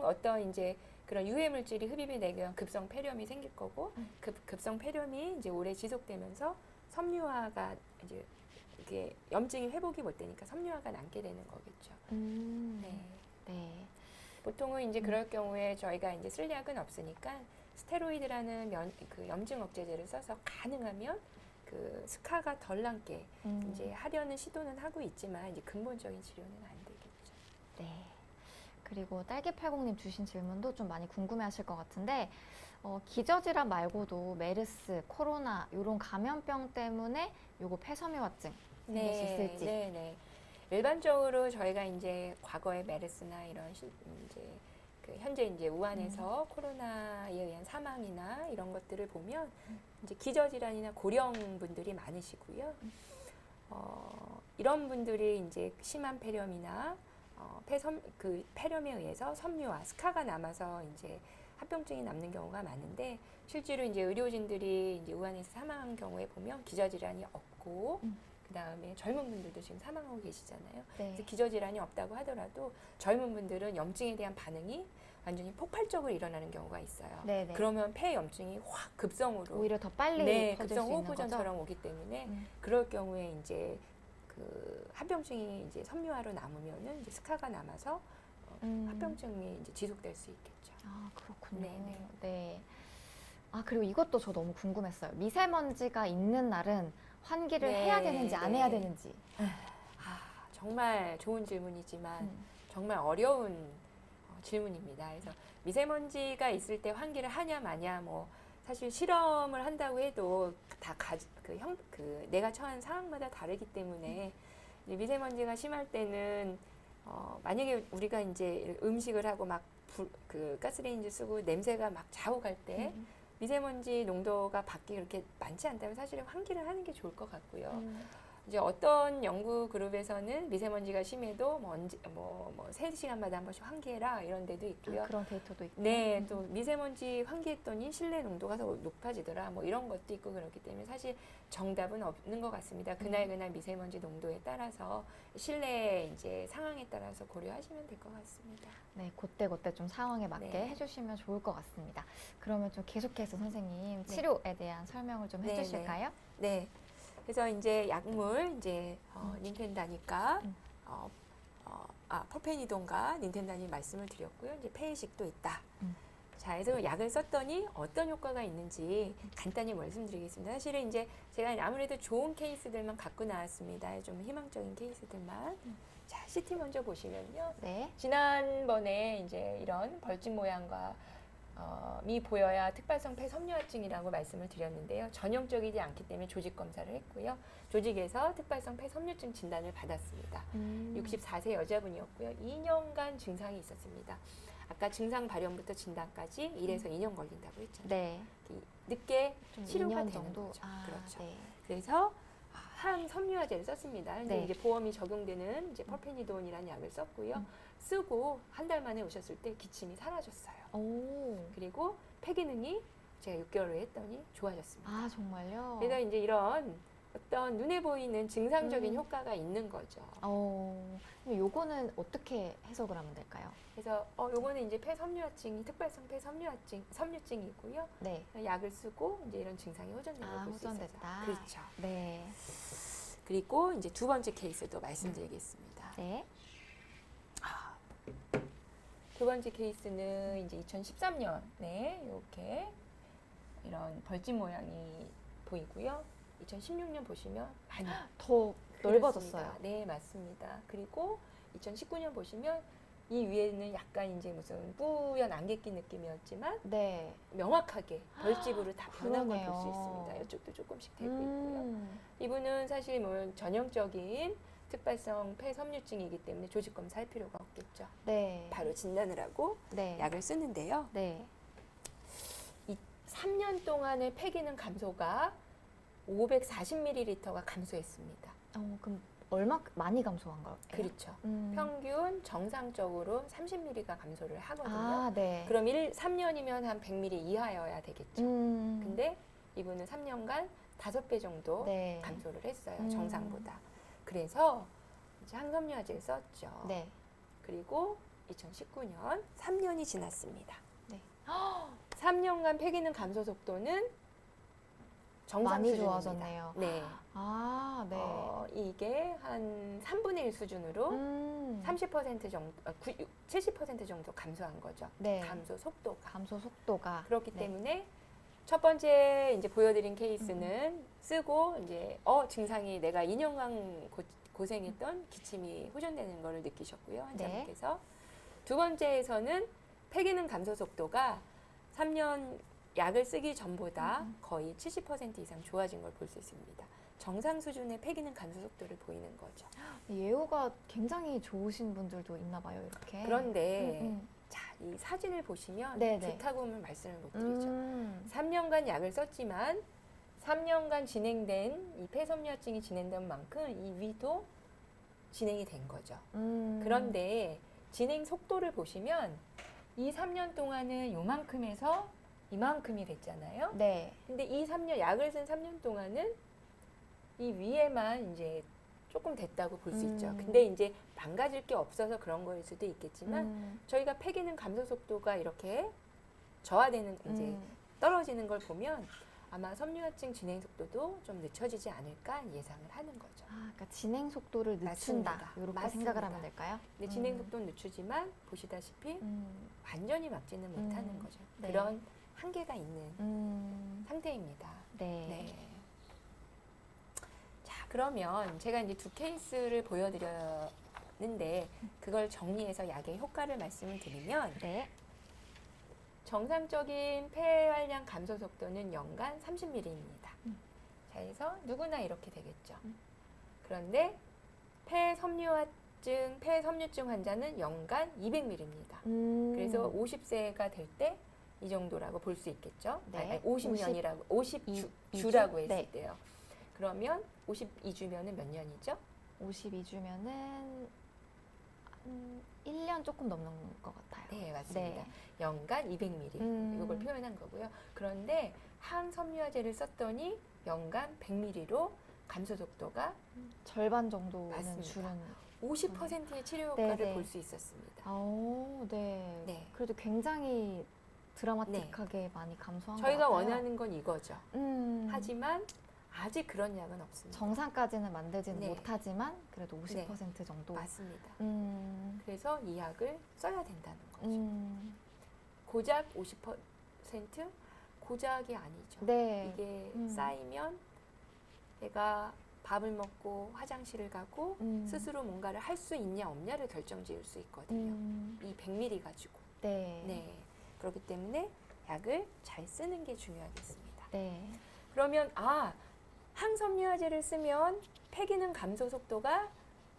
어떤 이제 그런 유해 물질이 흡입이 되면 급성 폐렴이 생길 거고 급성 폐렴이 이제 오래 지속되면서 섬유화가 이제 이게 염증이 회복이 못 되니까 섬유화가 남게 되는 거겠죠. 네. 네. 보통은 이제 그럴 경우에 저희가 이제 쓸 약은 없으니까 스테로이드라는 그 염증 억제제를 써서 가능하면 그 스카가 덜 남게 이제 하려는 시도는 하고 있지만 이제 근본적인 치료는 안 되겠죠. 네. 그리고 딸기팔공님 주신 질문도 좀 많이 궁금해하실 것 같은데 기저질환 말고도 메르스, 코로나 이런 감염병 때문에 요거 폐섬유화증 생길 수 있을지. 네. 일반적으로 저희가 이제 과거에 메르스나 이런 이제 그 현재 이제 우한에서 코로나에 의한 사망이나 이런 것들을 보면 이제 기저질환이나 고령 분들이 많으시고요. 이런 분들이 이제 심한 폐렴이나 그 폐렴에 의해서 섬유화, 스카가 남아서 이제 합병증이 남는 경우가 많은데 실제로 이제 의료진들이 이제 우한에서 사망한 경우에 보면 기저질환이 없고 그다음에 젊은 분들도 지금 사망하고 계시잖아요. 네. 그래서 기저질환이 없다고 하더라도 젊은 분들은 염증에 대한 반응이 완전히 폭발적으로 일어나는 경우가 있어요. 네네. 그러면 폐 염증이 확 급성으로 오히려 더 빨리 퍼질 급성 수 있는 거죠. 호흡부전처럼 오기 때문에 그럴 경우에 이제 그 합병증이 이제 섬유화로 남으면은 이제 스카가 남아서 합병증이 이제 지속될 수 있겠죠. 아, 그렇군요. 네네. 네. 그리고 이것도 저 너무 궁금했어요. 미세먼지가 있는 날은 환기를 해야 되는지 안 해야 되는지. 정말 좋은 질문이지만 정말 어려운 질문입니다. 그래서 미세먼지가 있을 때 환기를 하냐 마냐 뭐 사실 실험을 한다고 해도 다 내가 처한 상황마다 다르기 때문에 이제 미세먼지가 심할 때는 만약에 우리가 이제 음식을 하고 막 그 가스레인지 쓰고 냄새가 막 자욱할 때 미세먼지 농도가 밖에 그렇게 많지 않다면 사실은 환기를 하는 게 좋을 것 같고요. 이제 어떤 연구 그룹에서는 미세먼지가 심해도 뭐 3시간마다 한 번씩 환기해라 이런 데도 있고요. 그런 데이터도 있고. 네, 또 미세먼지 환기했더니 실내 농도가 더 높아지더라 뭐 이런 것도 있고 그렇기 때문에 사실 정답은 없는 것 같습니다. 그날 미세먼지 농도에 따라서 실내 이제 상황에 따라서 고려하시면 될 것 같습니다. 네, 그때 좀 상황에 맞게 해주시면 좋을 것 같습니다. 그러면 좀 계속해서 선생님 치료에 대한 설명을 좀 해주실까요? 네. 그래서 이제 약물 이제 닌텐다니까 프로페니돈과 닌텐다니 말씀을 드렸고요. 이제 폐의식도 있다. 자, 그래서 약을 썼더니 어떤 효과가 있는지 간단히 말씀드리겠습니다. 사실은 이제 제가 아무래도 좋은 케이스들만 갖고 나왔습니다. 좀 희망적인 케이스들만. 자, CT 먼저 보시면요. 네. 지난번에 이제 이런 벌집 모양과 미 보여야 특발성 폐섬유화증이라고 말씀을 드렸는데요. 전형적이지 않기 때문에 조직 검사를 했고요. 조직에서 특발성 폐섬유증 진단을 받았습니다. 64세 여자분이었고요. 2년간 증상이 있었습니다. 아까 증상 발현부터 진단까지 1에서 2년 걸린다고 했잖아요. 네. 늦게 좀 치료가 2년 되는 정도. 거죠. 아, 그렇죠. 네. 그래서 항섬유화제를 썼습니다. 근데 네. 이제 보험이 적용되는 이제 퍼페니돈이라는 약을 썼고요. 쓰고 한 달 만에 오셨을 때 기침이 사라졌어요. 오. 그리고 폐 기능이 제가 6개월 후에 했더니 좋아졌습니다. 아, 정말요? 그래서 이제 이런 어떤 눈에 보이는 증상적인 음. 효과가 있는 거죠. 그럼 요거는 어떻게 해석을 하면 될까요? 그래서 요거는 이제 폐섬유화증이 특발성 폐섬유화증 섬유증이고요. 네. 약을 쓰고 이제 이런 증상이 호전된 걸 볼 수 있어요. 호전됐다. 그렇죠. 네. 그리고 이제 두 번째 케이스도 말씀드리겠습니다. 네. 두 번째 케이스는 이제 2013년에 이렇게 이런 벌집 모양이 보이고요. 2016년 보시면 많이 더 넓어졌어요. 그렇습니다. 네, 맞습니다. 그리고 2019년 보시면 이 위에는 약간 이제 무슨 뿌연 안개 낀 느낌이었지만 네. 명확하게 벌집으로 다 변한 걸 볼 수 그러네요. 있습니다. 이쪽도 조금씩 되고 있고요. 음. 이분은 사실 뭐 전형적인 특발성 폐섬유증이기 때문에 조직 검사할 필요가 없겠죠. 네. 바로 진단을 하고 네. 약을 쓰는데요. 네. 이 3년 동안의 폐 기능 감소가 540ml가 감소했습니다. 그럼 얼마 많이 감소한 거예요? 그렇죠. 음. 평균 정상적으로 30ml가 감소를 하거든요. 아, 네. 그럼 3년이면 한 100ml 이하여야 되겠죠. 근데 이분은 3년간 5배 정도 네. 감소를 했어요. 음. 정상보다. 그래서 이제 항섬유화제를 썼죠. 네. 그리고 2019년 3년이 지났습니다. 네. 3년간 폐 기능 감소 속도는 정상 많이 수준입니다. 좋아졌네요. 네. 아, 네. 이게 한 3분의 1 수준으로 30% 정도, 70% 정도 감소한 거죠. 네. 감소 속도가. 감소 속도가. 그렇기 네. 때문에 첫 번째 이제 보여드린 케이스는 쓰고 이제 증상이 내가 2년간 고생했던 기침이 호전되는 것을 느끼셨고요. 환자분께서. 두 번째에서는 폐 기능 감소 속도가 3년 약을 쓰기 전보다 거의 70% 이상 좋아진 걸 볼 수 있습니다. 정상 수준의 폐 기능 감소 속도를 보이는 거죠. 예후가 굉장히 좋으신 분들도 있나 봐요, 이렇게. 그런데 자, 이 사진을 보시면 네네. 좋다고는 말씀을 못 드리죠. 3년 3년간 약을 썼지만 3년간 진행된 이 폐섬유화증이 진행된 만큼 이 위도 진행이 된 거죠. 그런데 진행 속도를 보시면 이 3년 동안은 요만큼에서 이만큼이 됐잖아요. 네. 근데 이 3년 약을 쓴 3년 동안은 이 위에만 이제 조금 됐다고 볼 수 있죠. 근데 이제 망가질 게 없어서 그런 거일 수도 있겠지만 저희가 폐 기능 감소 속도가 이렇게 저하되는 이제 떨어지는 걸 보면 아마 섬유화증 진행 속도도 좀 늦춰지지 않을까 예상을 하는 거죠. 그러니까 진행 속도를 늦춘다. 맞습니다. 이렇게 맞습니다. 생각을 하면 될까요? 근데 진행 속도는 늦추지만 보시다시피 완전히 막지는 못하는 거죠. 네. 그런 한계가 있는 상태입니다. 네. 네. 자, 그러면 제가 이제 두 케이스를 보여드렸는데 그걸 정리해서 약의 효과를 말씀을 드리면 네. 정상적인 폐활량 감소 속도는 연간 30ml입니다. 자, 그래서 누구나 이렇게 되겠죠. 그런데 폐섬유화증, 폐섬유증 환자는 연간 200ml입니다. 그래서 50세가 될 때 이 정도라고 볼 수 있겠죠. 네. 아니, 50년이라고, 2주? 50주라고 했을 네. 때요. 그러면 52주면은 몇 년이죠? 52주면은 1년 조금 넘는 것 같아요. 네, 맞습니다. 네. 연간 200ml 이걸 표현한 거고요. 그런데 항섬유화제를 썼더니 연간 100ml로 감소 속도가 절반 정도는 맞습니다. 줄은. 50%의 치료 효과를 네네. 볼 수 있었습니다. 네. 네. 그래도 굉장히 드라마틱하게 많이 감소한 것 저희가 같아요. 원하는 건 이거죠. 하지만 하지만 아직 그런 약은 없습니다. 정상까지는 만들지는 네. 못하지만 그래도 50% 정도. 맞습니다. 음, 그래서 이 약을 써야 된다는 거죠. 고작 50% 고작이 아니죠. 네. 이게 음. 쌓이면 애가 밥을 먹고 화장실을 가고 스스로 뭔가를 할 수 있냐 없냐를 결정지을 수 있거든요. 이 100ml 가지고. 네. 네. 그렇기 때문에 약을 잘 쓰는 게 중요하겠습니다. 네. 그러면 항섬유화제를 쓰면 폐기능 감소 속도가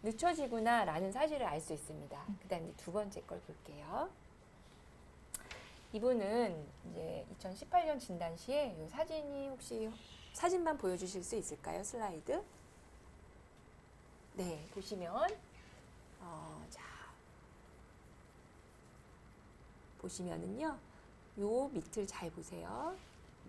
늦춰지구나라는 사실을 알 수 있습니다. 그다음 이제 두 번째 걸 볼게요. 이분은 이제 2018년 진단 시에 이 사진이 혹시 사진만 보여주실 수 있을까요? 슬라이드. 네, 보시면 자 보시면은요, 요 밑을 잘 보세요.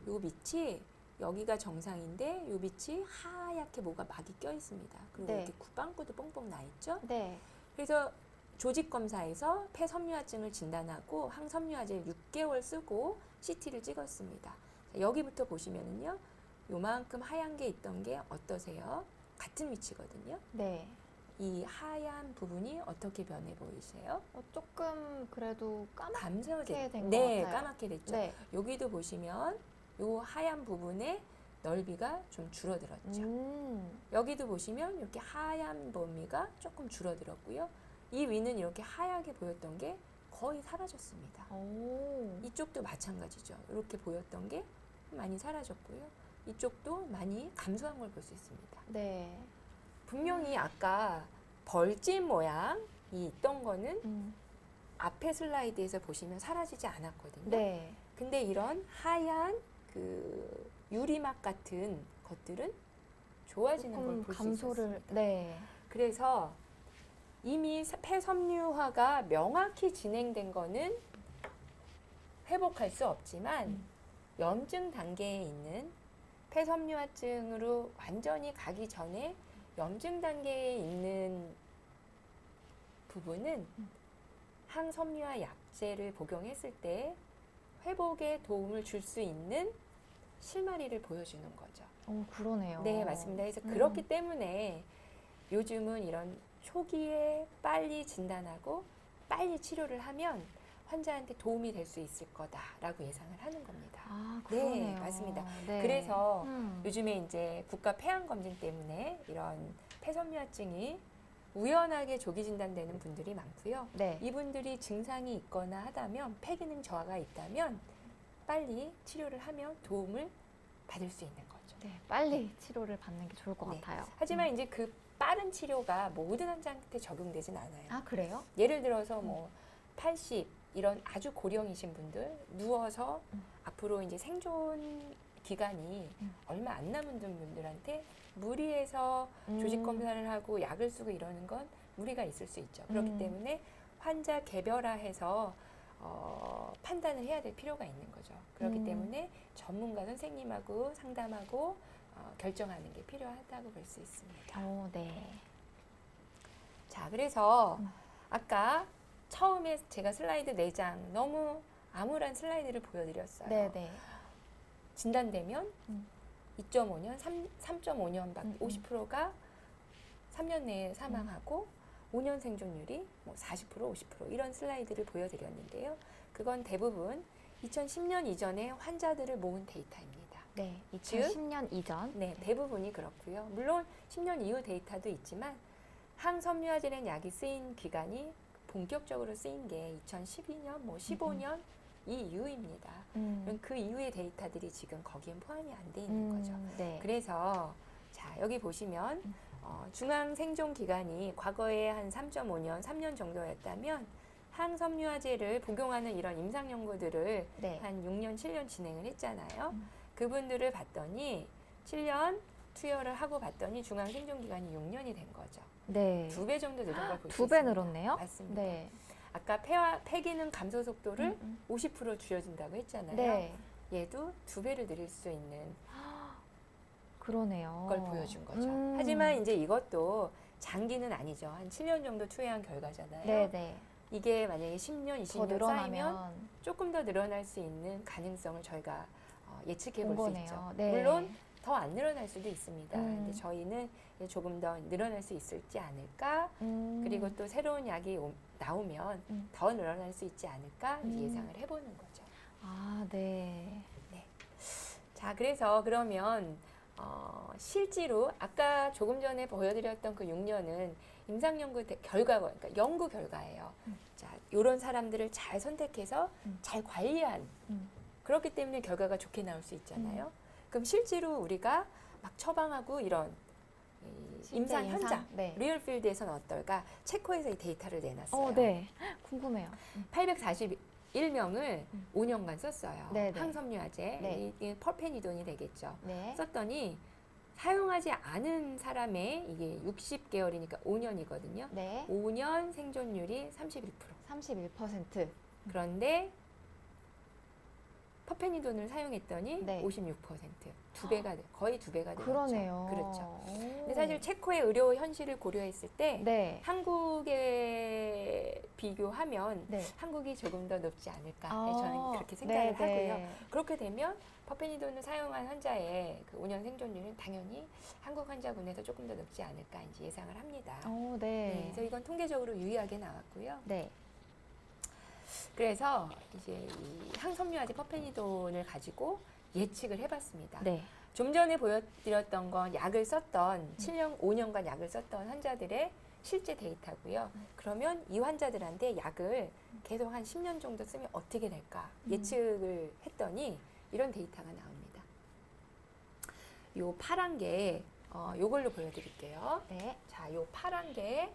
요 밑이 여기가 정상인데 요 밑이 하얗게 뭐가 막이 껴 있습니다. 그리고 네. 이렇게 구방구도 뽕뽕 나 있죠. 네. 그래서 조직 검사에서 폐섬유화증을 진단하고 항섬유화제를 6개월 쓰고 CT를 찍었습니다. 자, 여기부터 보시면은요, 요만큼 하얀 게 있던 게 어떠세요? 같은 위치거든요. 네. 이 하얀 부분이 어떻게 변해 보이세요? 조금 그래도 까맣게 감소된 된것 네, 같아요. 까맣게 됐죠. 네. 여기도 보시면 요 하얀 부분의 넓이가 좀 줄어들었죠. 여기도 보시면 이렇게 하얀 범위가 조금 줄어들었고요. 이 위는 이렇게 하얗게 보였던 게 거의 사라졌습니다. 오. 이쪽도 마찬가지죠. 이렇게 보였던 게 많이 사라졌고요. 이쪽도 많이 감소한 걸 볼 수 있습니다. 네. 분명히 아까 벌집 모양이 있던 거는 앞에 슬라이드에서 보시면 사라지지 않았거든요. 네. 근데 이런 하얀 그 유리막 같은 것들은 좋아지는 걸 볼 수 감소를. 있었습니다. 네. 그래서 이미 폐섬유화가 명확히 진행된 거는 회복할 수 없지만 염증 단계에 있는 폐섬유화증으로 완전히 가기 전에 염증 단계에 있는 부분은 항섬유화 약제를 복용했을 때 회복에 도움을 줄 수 있는 실마리를 보여주는 거죠. 그러네요. 네, 맞습니다. 그래서 그렇기 때문에 요즘은 이런 초기에 빨리 진단하고 빨리 치료를 하면 환자한테 도움이 될 수 있을 거다라고 예상을 하는 겁니다. 아, 그러네요. 네, 맞습니다. 네. 그래서 요즘에 이제 국가 폐암 검진 때문에 이런 폐섬유화증이 우연하게 조기 진단되는 분들이 많고요. 네. 이분들이 증상이 있거나 하다면 폐기능 저하가 있다면 빨리 치료를 하면 도움을 받을 수 있는 거죠. 네, 빨리 치료를 받는 게 좋을 것 네. 같아요. 하지만 이제 그 빠른 치료가 모든 환자한테 적용되진 않아요. 아, 그래요? 예를 들어서 뭐 80 이런 아주 고령이신 분들 누워서 앞으로 이제 생존 기간이 얼마 안 남은 분들한테 무리해서 조직 검사를 하고 약을 쓰고 이러는 건 무리가 있을 수 있죠. 그렇기 때문에 환자 개별화해서 판단을 해야 될 필요가 있는 거죠. 그렇기 때문에 전문가 선생님하고 상담하고 결정하는 게 필요하다고 볼 수 있습니다. 네. 자, 그래서 아까 처음에 제가 슬라이드 4장 너무 암울한 슬라이드를 보여드렸어요. 네, 네. 진단되면 2.5년, 3.5년밖에 50%가 3년 내에 사망하고 5년 생존율이 뭐 40%, 50% 이런 슬라이드를 보여드렸는데요. 그건 대부분 2010년 이전에 환자들을 모은 데이터입니다. 네, 2010년 이전. 네, 대부분이 그렇고요. 물론 10년 이후 데이터도 있지만 항섬유화제라는 약이 쓰인 기간이 본격적으로 쓰인 게 2012년, 뭐 15년 이후입니다. 그럼 그 이후의 데이터들이 지금 거기엔 포함이 안 돼 있는 거죠. 네. 그래서 자, 여기 보시면 중앙 생존 기간이 과거에 한 3.5년, 3년 정도였다면 항섬유화제를 복용하는 이런 임상 연구들을 네. 한 6년, 7년 진행을 했잖아요. 그분들을 봤더니 7년 투여를 하고 봤더니 중앙 생존 기간이 6년이 된 거죠. 네. 2배 정도 늘은 걸 볼 수 두 배 있습니다. 늘었네요. 맞습니다. 네. 아까 폐기능 감소 속도를 50% 줄여준다고 했잖아요. 네. 얘도 2배를 늘릴 수 있는 그러네요. 걸 보여준 거죠. 하지만 이제 이것도 장기는 아니죠. 한 7년 정도 투여한 결과잖아요. 네, 네. 이게 만약에 10년, 더 20년 쌓이면 늘어나면 조금 더 늘어날 수 있는 가능성을 저희가 예측해 본 볼 수 거네요. 있죠. 네. 물론 더 안 늘어날 수도 있습니다. 근데 저희는 이제 조금 더 늘어날 수 있을지 않을까? 그리고 또 새로운 약이 나오면 더 늘어날 수 있지 않을까? 이제 예상을 해보는 거죠. 아, 네. 자, 그래서 그러면 실제로 아까 조금 전에 보여드렸던 그 6년은 임상연구 결과가, 그러니까 연구 결과예요. 자, 이런 사람들을 잘 선택해서 잘 관리한 그렇기 때문에 결과가 좋게 나올 수 있잖아요. 그럼 실제로 우리가 막 처방하고 이런 임상 현장, 네. 리얼필드에서는 어떨까? 체코에서 이 데이터를 내놨어요. 네. 궁금해요. 841명을 5년간 썼어요. 네네. 항섬유화제, 네. 이게 펄페니돈이 되겠죠. 네. 썼더니 사용하지 않은 사람의 이게 60개월이니까 5년이거든요. 네. 5년 생존율이 31%. 31%. 그런데 퍼페니돈을 사용했더니 네. 56%. 두 배가 거의 두 배가 되었죠. 그러네요. 그렇죠. 오. 근데 사실 체코의 의료 현실을 고려했을 때 네. 한국에 비교하면 네. 한국이 조금 더 높지 않을까 아, 저는 그렇게 생각을 네네. 하고요. 그렇게 되면 퍼페니돈을 사용한 환자의 그 5년 생존율은 당연히 한국 환자군에서 조금 더 높지 않을까 이제 예상을 합니다. 네. 네, 그래서 이건 통계적으로 유의하게 나왔고요. 네. 그래서 이제 이 항섬유화제 퍼페니돈을 가지고 예측을 해봤습니다. 네. 좀 전에 보여드렸던 건 약을 썼던 7년, 5년간 약을 썼던 환자들의 실제 데이터고요. 그러면 이 환자들한테 약을 계속 한 10년 정도 쓰면 어떻게 될까 예측을 했더니 이런 데이터가 나옵니다. 요 파란 게 요걸로 보여드릴게요. 네. 자, 요 파란 게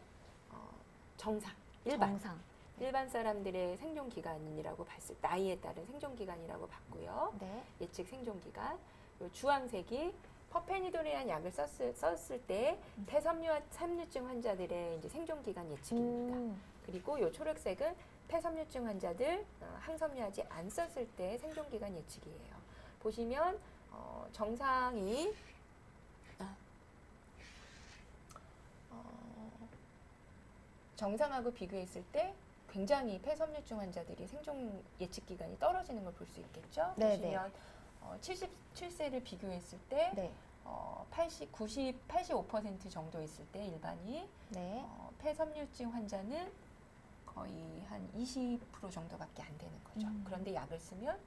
정상, 일반. 정상. 일반 사람들의 생존 기간이라고 봤을 나이에 따른 생존 기간이라고 봤고요. 네. 예측 생존 기간. 요 주황색이 퍼페니돈이라는 약을 썼을 때 폐섬유증 환자들의 이제 생존 기간 예측입니다. 그리고 요 초록색은 폐섬유증 환자들 항섬유하지 안 썼을 때 생존 기간 예측이에요. 보시면 정상이 정상하고 비교했을 때 굉장히 폐섬유증 환자들이 생존 예측 기간이 떨어지는 걸 볼 수 있겠죠. 네네. 보시면 77세를 비교했을 때 네. 85% 정도 있을 때 일반이 네. 폐섬유증 환자는 거의 한 20% 정도밖에 안 되는 거죠. 그런데 약을 쓰면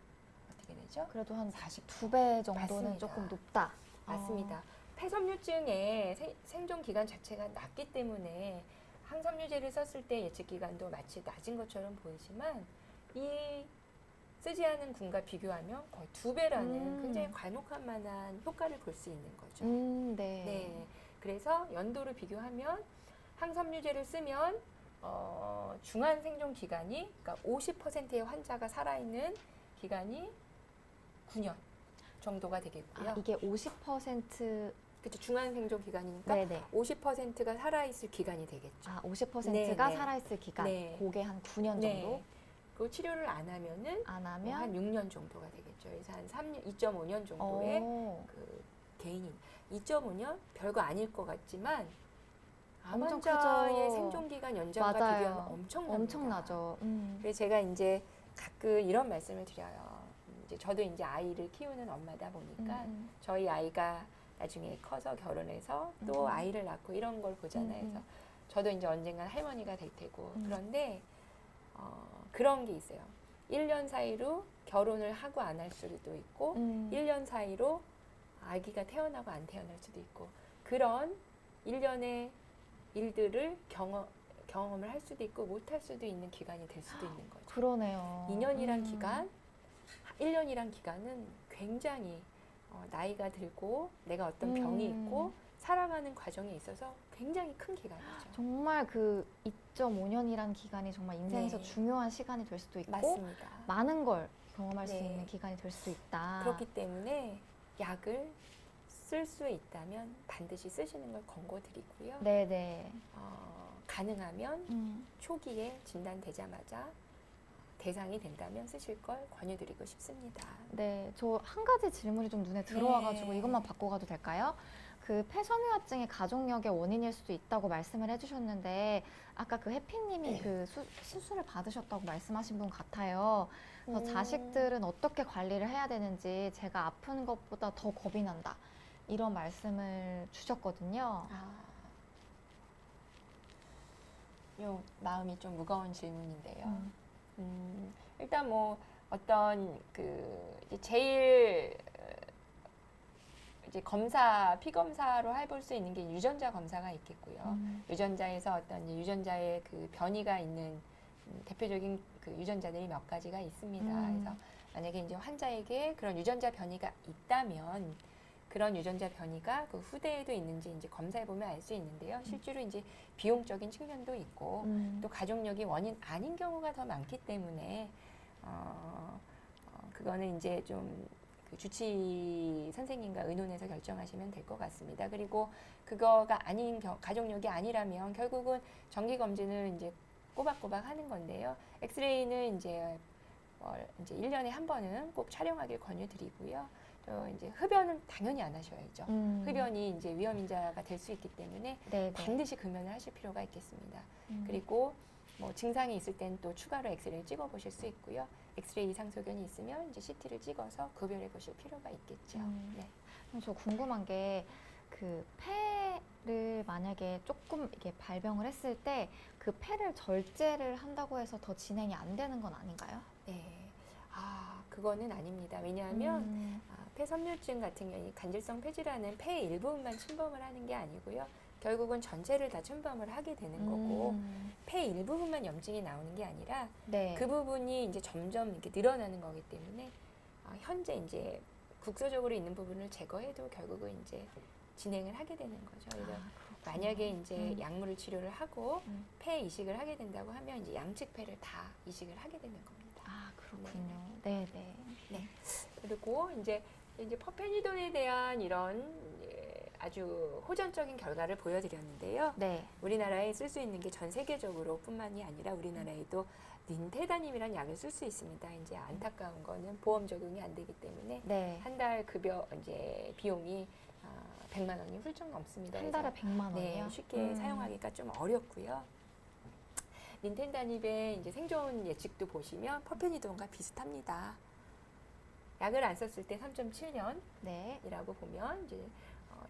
어떻게 되죠? 그래도 한 40%. 2배 정도는 맞습니다. 조금 높다. 맞습니다. 폐섬유증의 생존 기간 자체가 낮기 때문에 항섬유제를 썼을 때 예측 기간도 마치 낮은 것처럼 보이지만 이 쓰지 않은 군과 비교하면 거의 2배라는 굉장히 괄목할 만한 효과를 볼 수 있는 거죠. 네. 네. 그래서 연도를 비교하면 항섬유제를 쓰면 중한 생존 기간이 그러니까 50%의 환자가 살아있는 기간이 9년 정도가 되겠고요. 아, 이게 50% 그렇죠. 중한 생존 기간이니까 네네. 50%가 살아있을 기간이 되겠죠. 아, 50%가 네, 네. 살아있을 기간. 네. 그게 한 9년 정도? 네. 그 치료를 안 하면은 안 한 하면 6년 정도가 되겠죠. 그래서 한 3년, 2.5년 정도의 그 개인이 2.5년 별거 아닐 것 같지만 엄청 암환자의 크죠. 생존 기간 연장과 맞아요. 비교하면 엄청납니다. 엄청나죠. 그래서 제가 이제 가끔 이런 말씀을 드려요. 이제 저도 이제 아이를 키우는 엄마다 보니까 저희 아이가 나중에 커서 결혼해서 또 아이를 낳고 이런 걸 보잖아요. 그래서 저도 이제 언젠간 할머니가 될 테고 그런데 그런 게 있어요. 1년 사이로 결혼을 하고 안 할 수도 있고 1년 사이로 아기가 태어나고 안 태어날 수도 있고 그런 일련의 일들을 경험을 할 수도 있고 못 할 수도 있는 기간이 될 수도 있는 거죠. 그러네요. 2년이란 기간, 1년이란 기간은 굉장히 나이가 들고 내가 어떤 병이 있고 살아가는 과정에 있어서 굉장히 큰 기간이죠. 정말 그 2.5년이란 기간이 정말 인생에서 네. 중요한 시간이 될 수도 있고 맞습니다. 많은 걸 경험할 수 네. 있는 기간이 될 수도 있다. 그렇기 때문에 약을 쓸 수 있다면 반드시 쓰시는 걸 권고드리고요. 네네. 가능하면 초기에 진단되자마자 대상이 된다면 쓰실 걸 권유드리고 싶습니다. 네, 저 한 가지 질문이 좀 눈에 들어와가지고 네. 이것만 바꿔 가도 될까요? 그 폐섬유화증이 가족력의 원인일 수도 있다고 말씀을 해주셨는데 아까 그 해피님이 그 수술을 받으셨다고 말씀하신 분 같아요. 그래서 자식들은 어떻게 관리를 해야 되는지 제가 아픈 것보다 더 겁이 난다. 이런 말씀을 주셨거든요. 요 마음이 좀 무거운 질문인데요. 음. 일단 뭐 어떤 그 이제 제일 이제 검사 피검사로 해볼 수 있는 게 유전자 검사가 있겠고요. 유전자에서 어떤 이제 유전자의 그 변이가 있는 대표적인 그 유전자들이 몇 가지가 있습니다. 그래서 만약에 이제 환자에게 그런 유전자 변이가 있다면 그런 유전자 변이가 그 후대에도 있는지 이제 검사해 보면 알 수 있는데요. 실제로 이제 비용적인 측면도 있고 또 가족력이 원인 아닌 경우가 더 많기 때문에 그거는 이제 좀 그 주치 선생님과 의논해서 결정하시면 될 것 같습니다. 그리고 그거가 아닌 가족력이 아니라면 결국은 정기 검진을 이제 꼬박꼬박 하는 건데요. 엑스레이는 이제 1년에 한 번은 꼭 촬영하길 권유드리고요. 또 이제 흡연은 당연히 안 하셔야죠. 흡연이 이제 위험인자가 될 수 있기 때문에 네네. 반드시 금연을 하실 필요가 있겠습니다. 그리고 뭐 증상이 있을 땐 또 추가로 엑스레이를 찍어 보실 수 있고요. 엑스레이 이상 소견이 있으면 이제 CT를 찍어서 구별해 보실 필요가 있겠죠. 네. 저 궁금한 게 그 폐를 만약에 조금 이게 발병을 했을 때 그 폐를 절제를 한다고 해서 더 진행이 안 되는 건 아닌가요? 네. 그거는 아닙니다. 왜냐하면 폐섬유증 같은 경우에 간질성 폐질환은 폐의 일부분만 침범을 하는 게 아니고요. 결국은 전체를 다 침범을 하게 되는 거고 폐 일부분만 염증이 나오는 게 아니라 네. 그 부분이 이제 점점 이렇게 늘어나는 거기 때문에 현재 이제 국소적으로 있는 부분을 제거해도 결국은 이제 진행을 하게 되는 거죠. 그래서 만약에 이제 약물을 치료를 하고 폐 이식을 하게 된다고 하면 이제 양측 폐를 다 이식을 하게 되는 겁니다. 그렇군요. 네, 네. 네. 그리고 이제 퍼페니돈에 대한 이런 아주 호전적인 결과를 보여드렸는데요. 네. 우리나라에 쓸 수 있는 게 전 세계적으로 뿐만이 아니라 우리나라에도 닌테다님이라는 약을 쓸 수 있습니다. 이제 안타까운 거는 보험 적용이 안 되기 때문에 네. 한 달 급여 이제 비용이 100만 원이 훌쩍 넘습니다. 한 달에 100만 네, 원이요? 쉽게 사용하기가 좀 어렵고요. 닌텐다닙의 이제 생존 예측도 보시면 퍼페니돈과 비슷합니다. 약을 안 썼을 때 3.7년이라고 네. 보면 이제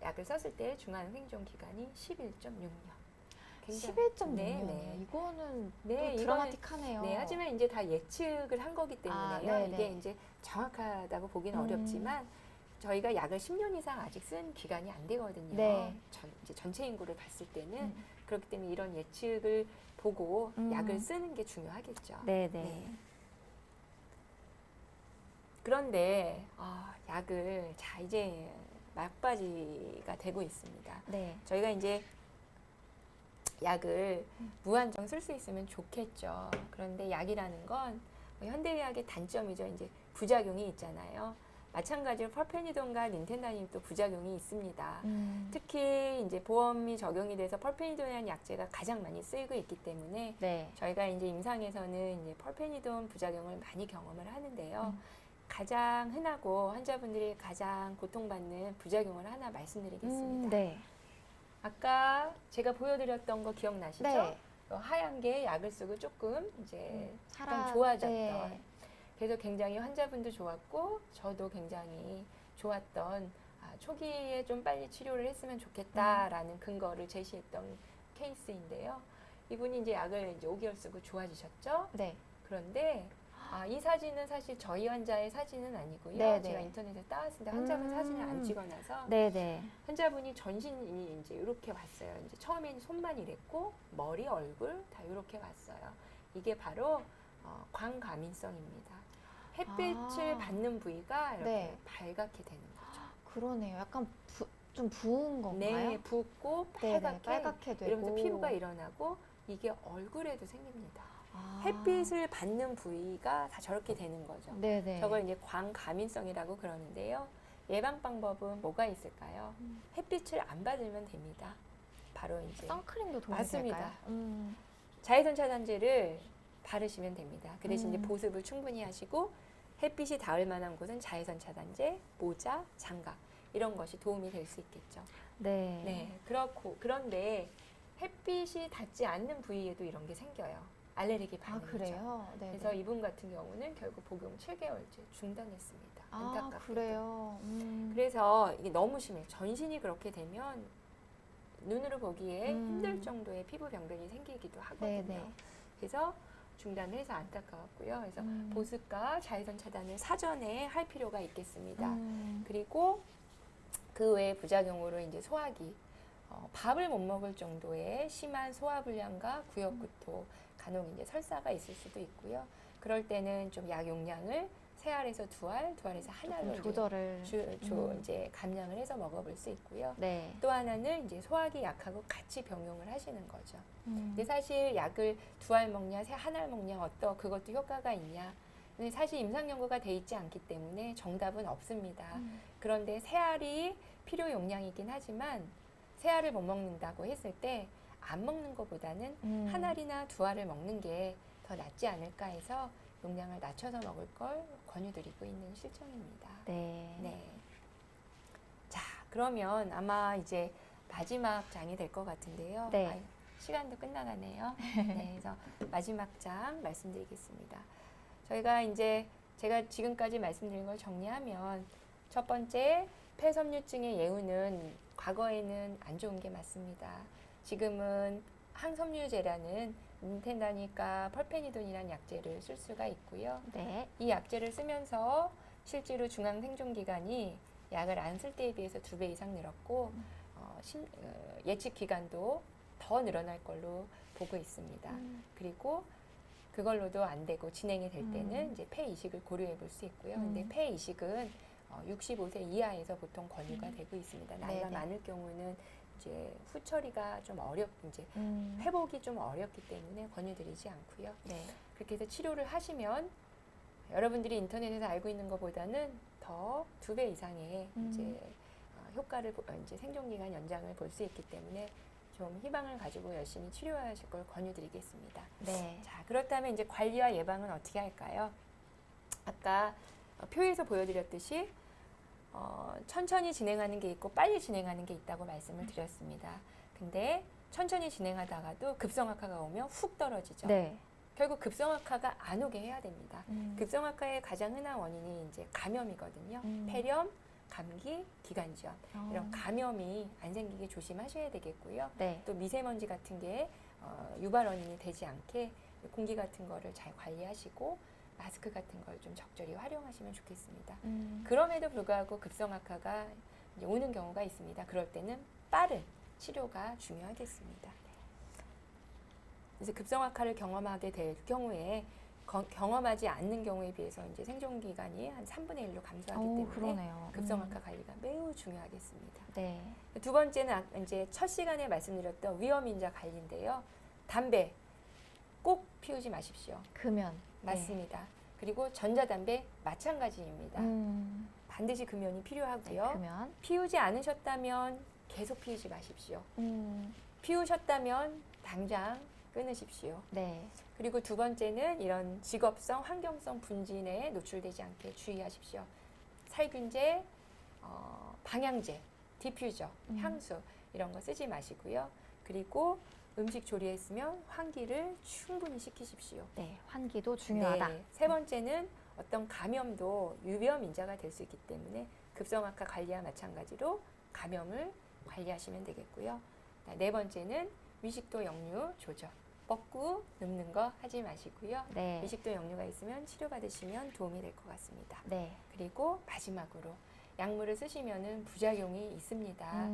약을 썼을 때 중간 생존 기간이 11.6년. 11.6년. 네. 이거는 네, 또 드라마틱하네요. 네, 하지만 이제 다 예측을 한 거기 때문에요. 네네. 이게 이제 정확하다고 보기는 어렵지만 저희가 약을 10년 이상 아직 쓴 기간이 안 되거든요. 네. 이제 전체 인구를 봤을 때는 그렇기 때문에 이런 예측을 보고 약을 쓰는 게 중요하겠죠. 네네. 네. 그런데 약을 이제 막바지가 되고 있습니다. 네. 저희가 이제 약을 무한정 쓸 수 있으면 좋겠죠. 그런데 약이라는 건 현대의학의 단점이죠. 이제 부작용이 있잖아요. 마찬가지로 퍼페니돈과 닌텐다님도 부작용이 있습니다. 특히 이제 보험이 적용이 돼서 퍼페니돈이라는 약제가 가장 많이 쓰이고 있기 때문에 네. 저희가 이제 임상에서는 이제 퍼페니돈 부작용을 많이 경험을 하는데요. 가장 흔하고 환자분들이 가장 고통받는 부작용을 하나 말씀드리겠습니다. 네. 아까 제가 보여드렸던 거 기억나시죠? 네. 하얀 게 약을 쓰고 조금 이제 약간 살아- 좋아졌던. 네. 그래서 굉장히 환자분도 좋았고 저도 굉장히 좋았던 초기에 좀 빨리 치료를 했으면 좋겠다라는 근거를 제시했던 케이스인데요. 이분이 이제 약을 이제 5개월 쓰고 좋아지셨죠? 네. 그런데 이 사진은 사실 저희 환자의 사진은 아니고요. 네네. 제가 인터넷에 따왔습니다. 환자분 사진을 안 찍어놔서 네네. 환자분이 전신이 이제 이렇게 왔어요. 이제 처음에는 손만 이랬고 머리, 얼굴 다 이렇게 왔어요. 이게 바로 광과민성입니다. 햇빛을 받는 부위가 이렇게 네. 발갛게 되는 거죠. 그러네요. 약간 좀 부은 건가요? 네, 붓고 네네, 빨갛게, 빨갛게 되고. 이러면서 피부가 일어나고 이게 얼굴에도 생깁니다. 햇빛을 받는 부위가 다 저렇게 되는 거죠. 네네. 저걸 이제 광과민성이라고 그러는데요. 예방 방법은 뭐가 있을까요? 햇빛을 안 받으면 됩니다. 바로 이제 선크림도 도움이 맞습니다. 될까요? 자외선 차단제를 바르시면 됩니다. 그 대신 이제 보습을 충분히 하시고 햇빛이 닿을 만한 곳은 자외선 차단제, 모자, 장갑 이런 것이 도움이 될 수 있겠죠. 네. 네, 그런데 햇빛이 닿지 않는 부위에도 이런 게 생겨요. 알레르기 아, 반응이죠. 그래요? 네. 그래서 이분 같은 경우는 결국 복용 7개월째 중단했습니다. 아, 안타깝게도. 그래요. 그래서 이게 너무 심해. 전신이 그렇게 되면 눈으로 보기에 힘들 정도의 피부 병변이 생기기도 하거든요. 네네. 그래서 중단을 해서 안타까웠고요. 그래서 음. 보습과 자외선 차단을 사전에 할 필요가 있겠습니다. 음. 그리고 그 외에 부작용으로 이제 소화기, 밥을 못 먹을 정도의 심한 소화불량과 구역구토, 간혹 이제 설사가 있을 수도 있고요. 그럴 때는 좀 약 용량을 3알에서 2알, 2알에서 1알로 조금 조절을. 이제 감량을 해서 먹어볼 수 있고요. 네. 또 하나는 이제 소화기 약하고 같이 병용을 하시는 거죠. 음. 근데 사실 약을 2알 먹냐, 1알 먹냐, 그것도 효과가 있냐. 근데 사실 임상 연구가 돼 있지 않기 때문에 정답은 없습니다. 그런데 3알이 필요 용량이긴 하지만 3알을 못 먹는다고 했을 때 안 먹는 것보다는 1알이나 2알을 먹는 게 더 낫지 않을까 해서 용량을 낮춰서 먹을 걸 권유드리고 있는 실정입니다. 네. 네. 자, 그러면 아마 이제 마지막 장이 될 것 같은데요. 네. 아유, 시간도 끝나가네요. 네, 그래서 마지막 장 말씀드리겠습니다. 저희가 이제 제가 지금까지 말씀드린 걸 정리하면 첫 번째, 폐섬유증의 예후는 과거에는 안 좋은 게 맞습니다. 지금은 항섬유제라는 닌텐다니까 펄페니돈이라는 약제를 쓸 수가 있고요. 네. 이 약제를 쓰면서 실제로 중앙 생존 기간이 약을 안 쓸 때에 비해서 2배 이상 늘었고 예측 기간도 더 늘어날 걸로 보고 있습니다. 그리고 그걸로도 안 되고 진행이 될 때는 이제 폐 이식을 고려해 볼 수 있고요. 근데 폐 이식은 65세 이하에서 보통 권유가 되고 있습니다. 나이가 네네. 많을 경우는 이제 후처리가 좀 이제 회복이 좀 어렵기 때문에 권유드리지 않고요. 네. 그렇게 해서 치료를 하시면 여러분들이 인터넷에서 알고 있는 것보다는 더 2배 이상의 이제 효과를 이제 생존기간 연장을 볼 수 있기 때문에 좀 희망을 가지고 열심히 치료하실 걸 권유드리겠습니다. 네. 자, 그렇다면 이제 관리와 예방은 어떻게 할까요? 아까 표에서 보여드렸듯이 천천히 진행하는 게 있고 빨리 진행하는 게 있다고 말씀을 드렸습니다. 근데 천천히 진행하다가도 급성악화가 오면 훅 떨어지죠. 네. 결국 급성악화가 안 오게 해야 됩니다. 급성악화의 가장 흔한 원인이 이제 감염이거든요. 폐렴, 감기, 기관지염 이런 감염이 안 생기게 조심하셔야 되겠고요. 네. 또 미세먼지 같은 게 유발 원인이 되지 않게 공기 같은 거를 잘 관리하시고 마스크 같은 걸 좀 적절히 활용하시면 좋겠습니다. 그럼에도 불구하고 급성악화가 이제 오는 경우가 있습니다. 그럴 때는 빠른 치료가 중요하겠습니다. 그래서 급성악화를 경험하게 될 경우에 경험하지 않는 경우에 비해서 이제 생존 기간이 한 3분의 1로 감소하기 때문에 그러네요. 급성악화 관리가 매우 중요하겠습니다. 네. 두 번째는 이제 첫 시간에 말씀드렸던 위험인자 관리인데요. 담배 꼭 피우지 마십시오. 금연. 맞습니다. 그리고 전자담배 마찬가지입니다. 반드시 금연이 네. 필요하고요. 금연. 피우지 않으셨다면 계속 피우지 마십시오. 피우셨다면 당장 끊으십시오. 네. 그리고 두 번째는 이런 직업성, 환경성 분진에 노출되지 않게 주의하십시오. 살균제, 방향제, 디퓨저, 향수 이런 거 쓰지 마시고요. 그리고 음식 조리했으면 환기를 충분히 시키십시오. 네. 환기도 중요하다. 네. 세 번째는 어떤 감염도 유병 인자가 될 수 있기 때문에 급성악화 관리와 마찬가지로 감염을 관리하시면 되겠고요. 네 번째는 위식도 역류 조절. 먹고 눕는 거 하지 마시고요. 네. 위식도 역류가 있으면 치료받으시면 도움이 될 것 같습니다. 네. 그리고 마지막으로 약물을 쓰시면은 부작용이 있습니다.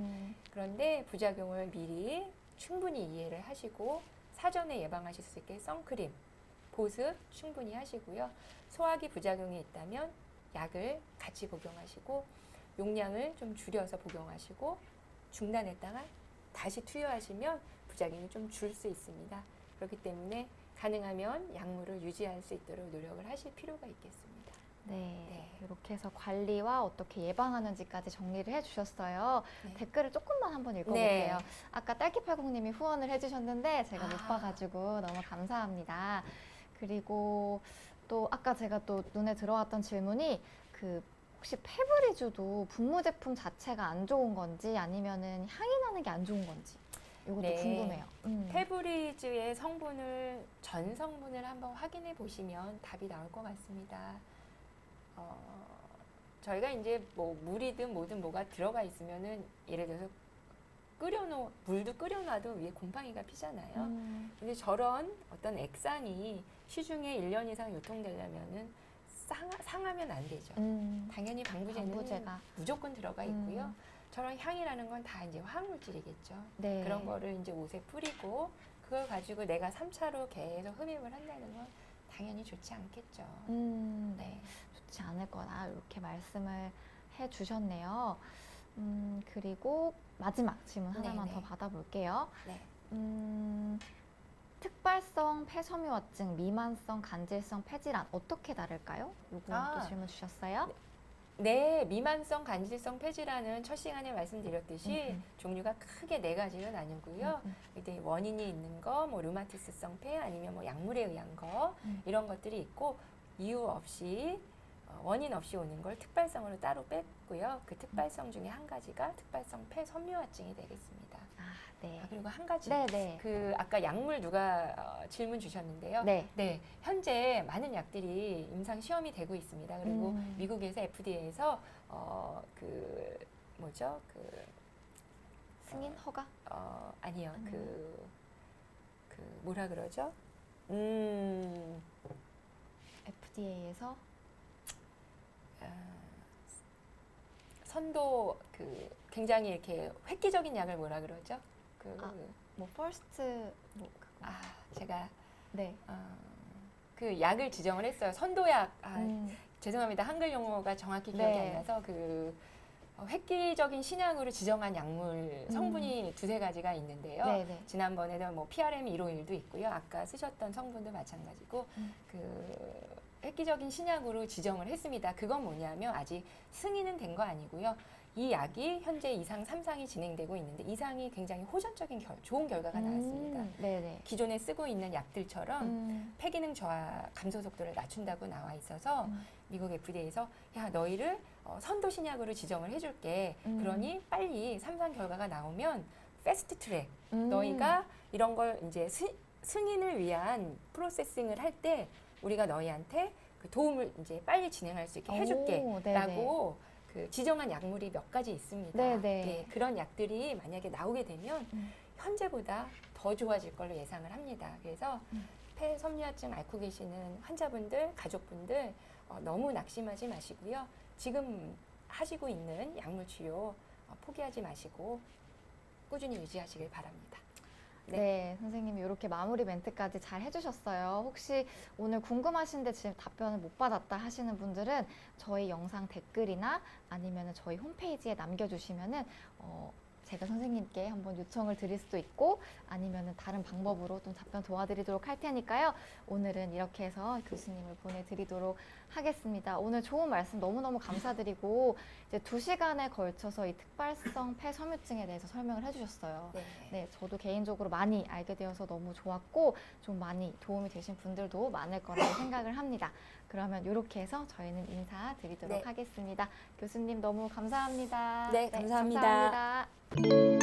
그런데 부작용을 미리 충분히 이해를 하시고 사전에 예방하실 수 있게 선크림, 보습 충분히 하시고요. 소화기 부작용이 있다면 약을 같이 복용하시고 용량을 좀 줄여서 복용하시고 중단했다가 다시 투여하시면 부작용이 좀 줄 수 있습니다. 그렇기 때문에 가능하면 약물을 유지할 수 있도록 노력을 하실 필요가 있겠습니다. 네. 이렇게 해서 관리와 어떻게 예방하는지까지 정리를 해주셨어요. 네. 댓글을 조금만 한번 읽어볼게요. 아까 딸기팔공님이 후원을 해주셨는데 제가 못 봐가지고 너무 감사합니다. 그리고 또 아까 제가 또 눈에 들어왔던 질문이 혹시 페브리즈도 분무 제품 자체가 안 좋은 건지 아니면은 향이 나는 게 안 좋은 건지. 이것도 네. 궁금해요. 페브리즈의 성분을 전 성분을 한번 확인해 보시면 답이 나올 것 같습니다. 저희가 이제 뭐 물이든 뭐든 뭐가 들어가 있으면은 예를 들어서 물도 끓여놔도 위에 곰팡이가 피잖아요. 근데 저런 어떤 액상이 시중에 1년 이상 유통되려면은 상하면 안 되죠. 당연히 방부제는 방부제가. 무조건 들어가 있고요. 저런 향이라는 건 다 이제 화학물질이겠죠. 네. 그런 거를 이제 옷에 뿌리고 그걸 가지고 내가 3차로 계속 흡입을 한다는 건 당연히 좋지 않겠죠. 네. 좋지 않을 거다 이렇게 말씀을 해주셨네요. 그리고 마지막 질문 하나만 네네. 더 받아볼게요. 네. 특발성 폐섬유화증, 미만성 간질성 폐질환 어떻게 다를까요? 요거 또 질문 주셨어요. 네, 미만성 간질성 폐질환은 첫 시간에 말씀드렸듯이 종류가 크게 4가지로 나뉘고요. 이제 원인이 있는 거, 뭐 류마티스성 폐 아니면 뭐 약물에 의한 거 이런 것들이 있고 이유 없이 원인 없이 오는 걸 특발성으로 따로 뺐고요. 그 특발성 중에 한 가지가 특발성 폐섬유화증이 되겠습니다. 네. 그리고 한 가지 네. 그 아까 약물 누가 질문 주셨는데요. 네. 현재 많은 약들이 임상 시험이 되고 있습니다. 그리고 미국에서 FDA에서 그 뭐죠? 그 승인 허가? 아니요. 그 뭐라 그러죠? FDA에서 선도 그 굉장히 이렇게 획기적인 약을 뭐라 그러죠? 뭐 퍼스트 뭐 그거. 제가 네. 그 약을 지정을 했어요. 선도약. 죄송합니다. 한글 용어가 정확히 기억이 네. 안 나서 그 획기적인 신약으로 지정한 약물 성분이 2-3가지가 있는데요. 네네. 지난번에도 뭐 PRM 151도 있고요. 아까 쓰셨던 성분도 마찬가지고 그 획기적인 신약으로 지정을 했습니다. 그건 뭐냐면 아직 승인은 된 거 아니고요. 이 약이 현재 2상, 3상이 진행되고 있는데 2상이 굉장히 호전적인 좋은 결과가 나왔습니다. 네네. 기존에 쓰고 있는 약들처럼 폐기능 저하 감소 속도를 낮춘다고 나와 있어서 미국 FDA에서 야 너희를 선도 신약으로 지정을 해줄게. 그러니 빨리 3상 결과가 나오면 패스트 트랙 너희가 이런 걸 이제 승인을 위한 프로세싱을 할 때 우리가 너희한테 그 도움을 이제 빨리 진행할 수 있게 해줄게라고 그 지정한 약물이 몇 가지 있습니다. 네네. 네, 그런 약들이 만약에 나오게 되면 현재보다 더 좋아질 걸로 예상을 합니다. 그래서 폐섬유화증 앓고 계시는 환자분들, 가족분들 너무 낙심하지 마시고요. 지금 하시고 있는 약물 치료 포기하지 마시고 꾸준히 유지하시길 바랍니다. 네, 선생님이 이렇게 마무리 멘트까지 잘 해주셨어요. 혹시 오늘 궁금하신데 지금 답변을 못 받았다 하시는 분들은 저희 영상 댓글이나 아니면 저희 홈페이지에 남겨주시면은 제가 선생님께 한번 요청을 드릴 수도 있고 아니면 다른 방법으로 좀 답변 도와드리도록 할 테니까요. 오늘은 이렇게 해서 교수님을 보내드리도록 하겠습니다. 오늘 좋은 말씀 너무너무 감사드리고 이제 2시간에 걸쳐서 이 특발성 폐섬유증에 대해서 설명을 해주셨어요. 네, 저도 개인적으로 많이 알게 되어서 너무 좋았고 좀 많이 도움이 되신 분들도 많을 거라고 생각을 합니다. 그러면 이렇게 해서 저희는 인사드리도록 하겠습니다. 교수님 너무 감사합니다. 네, 감사합니다. 감사합니다.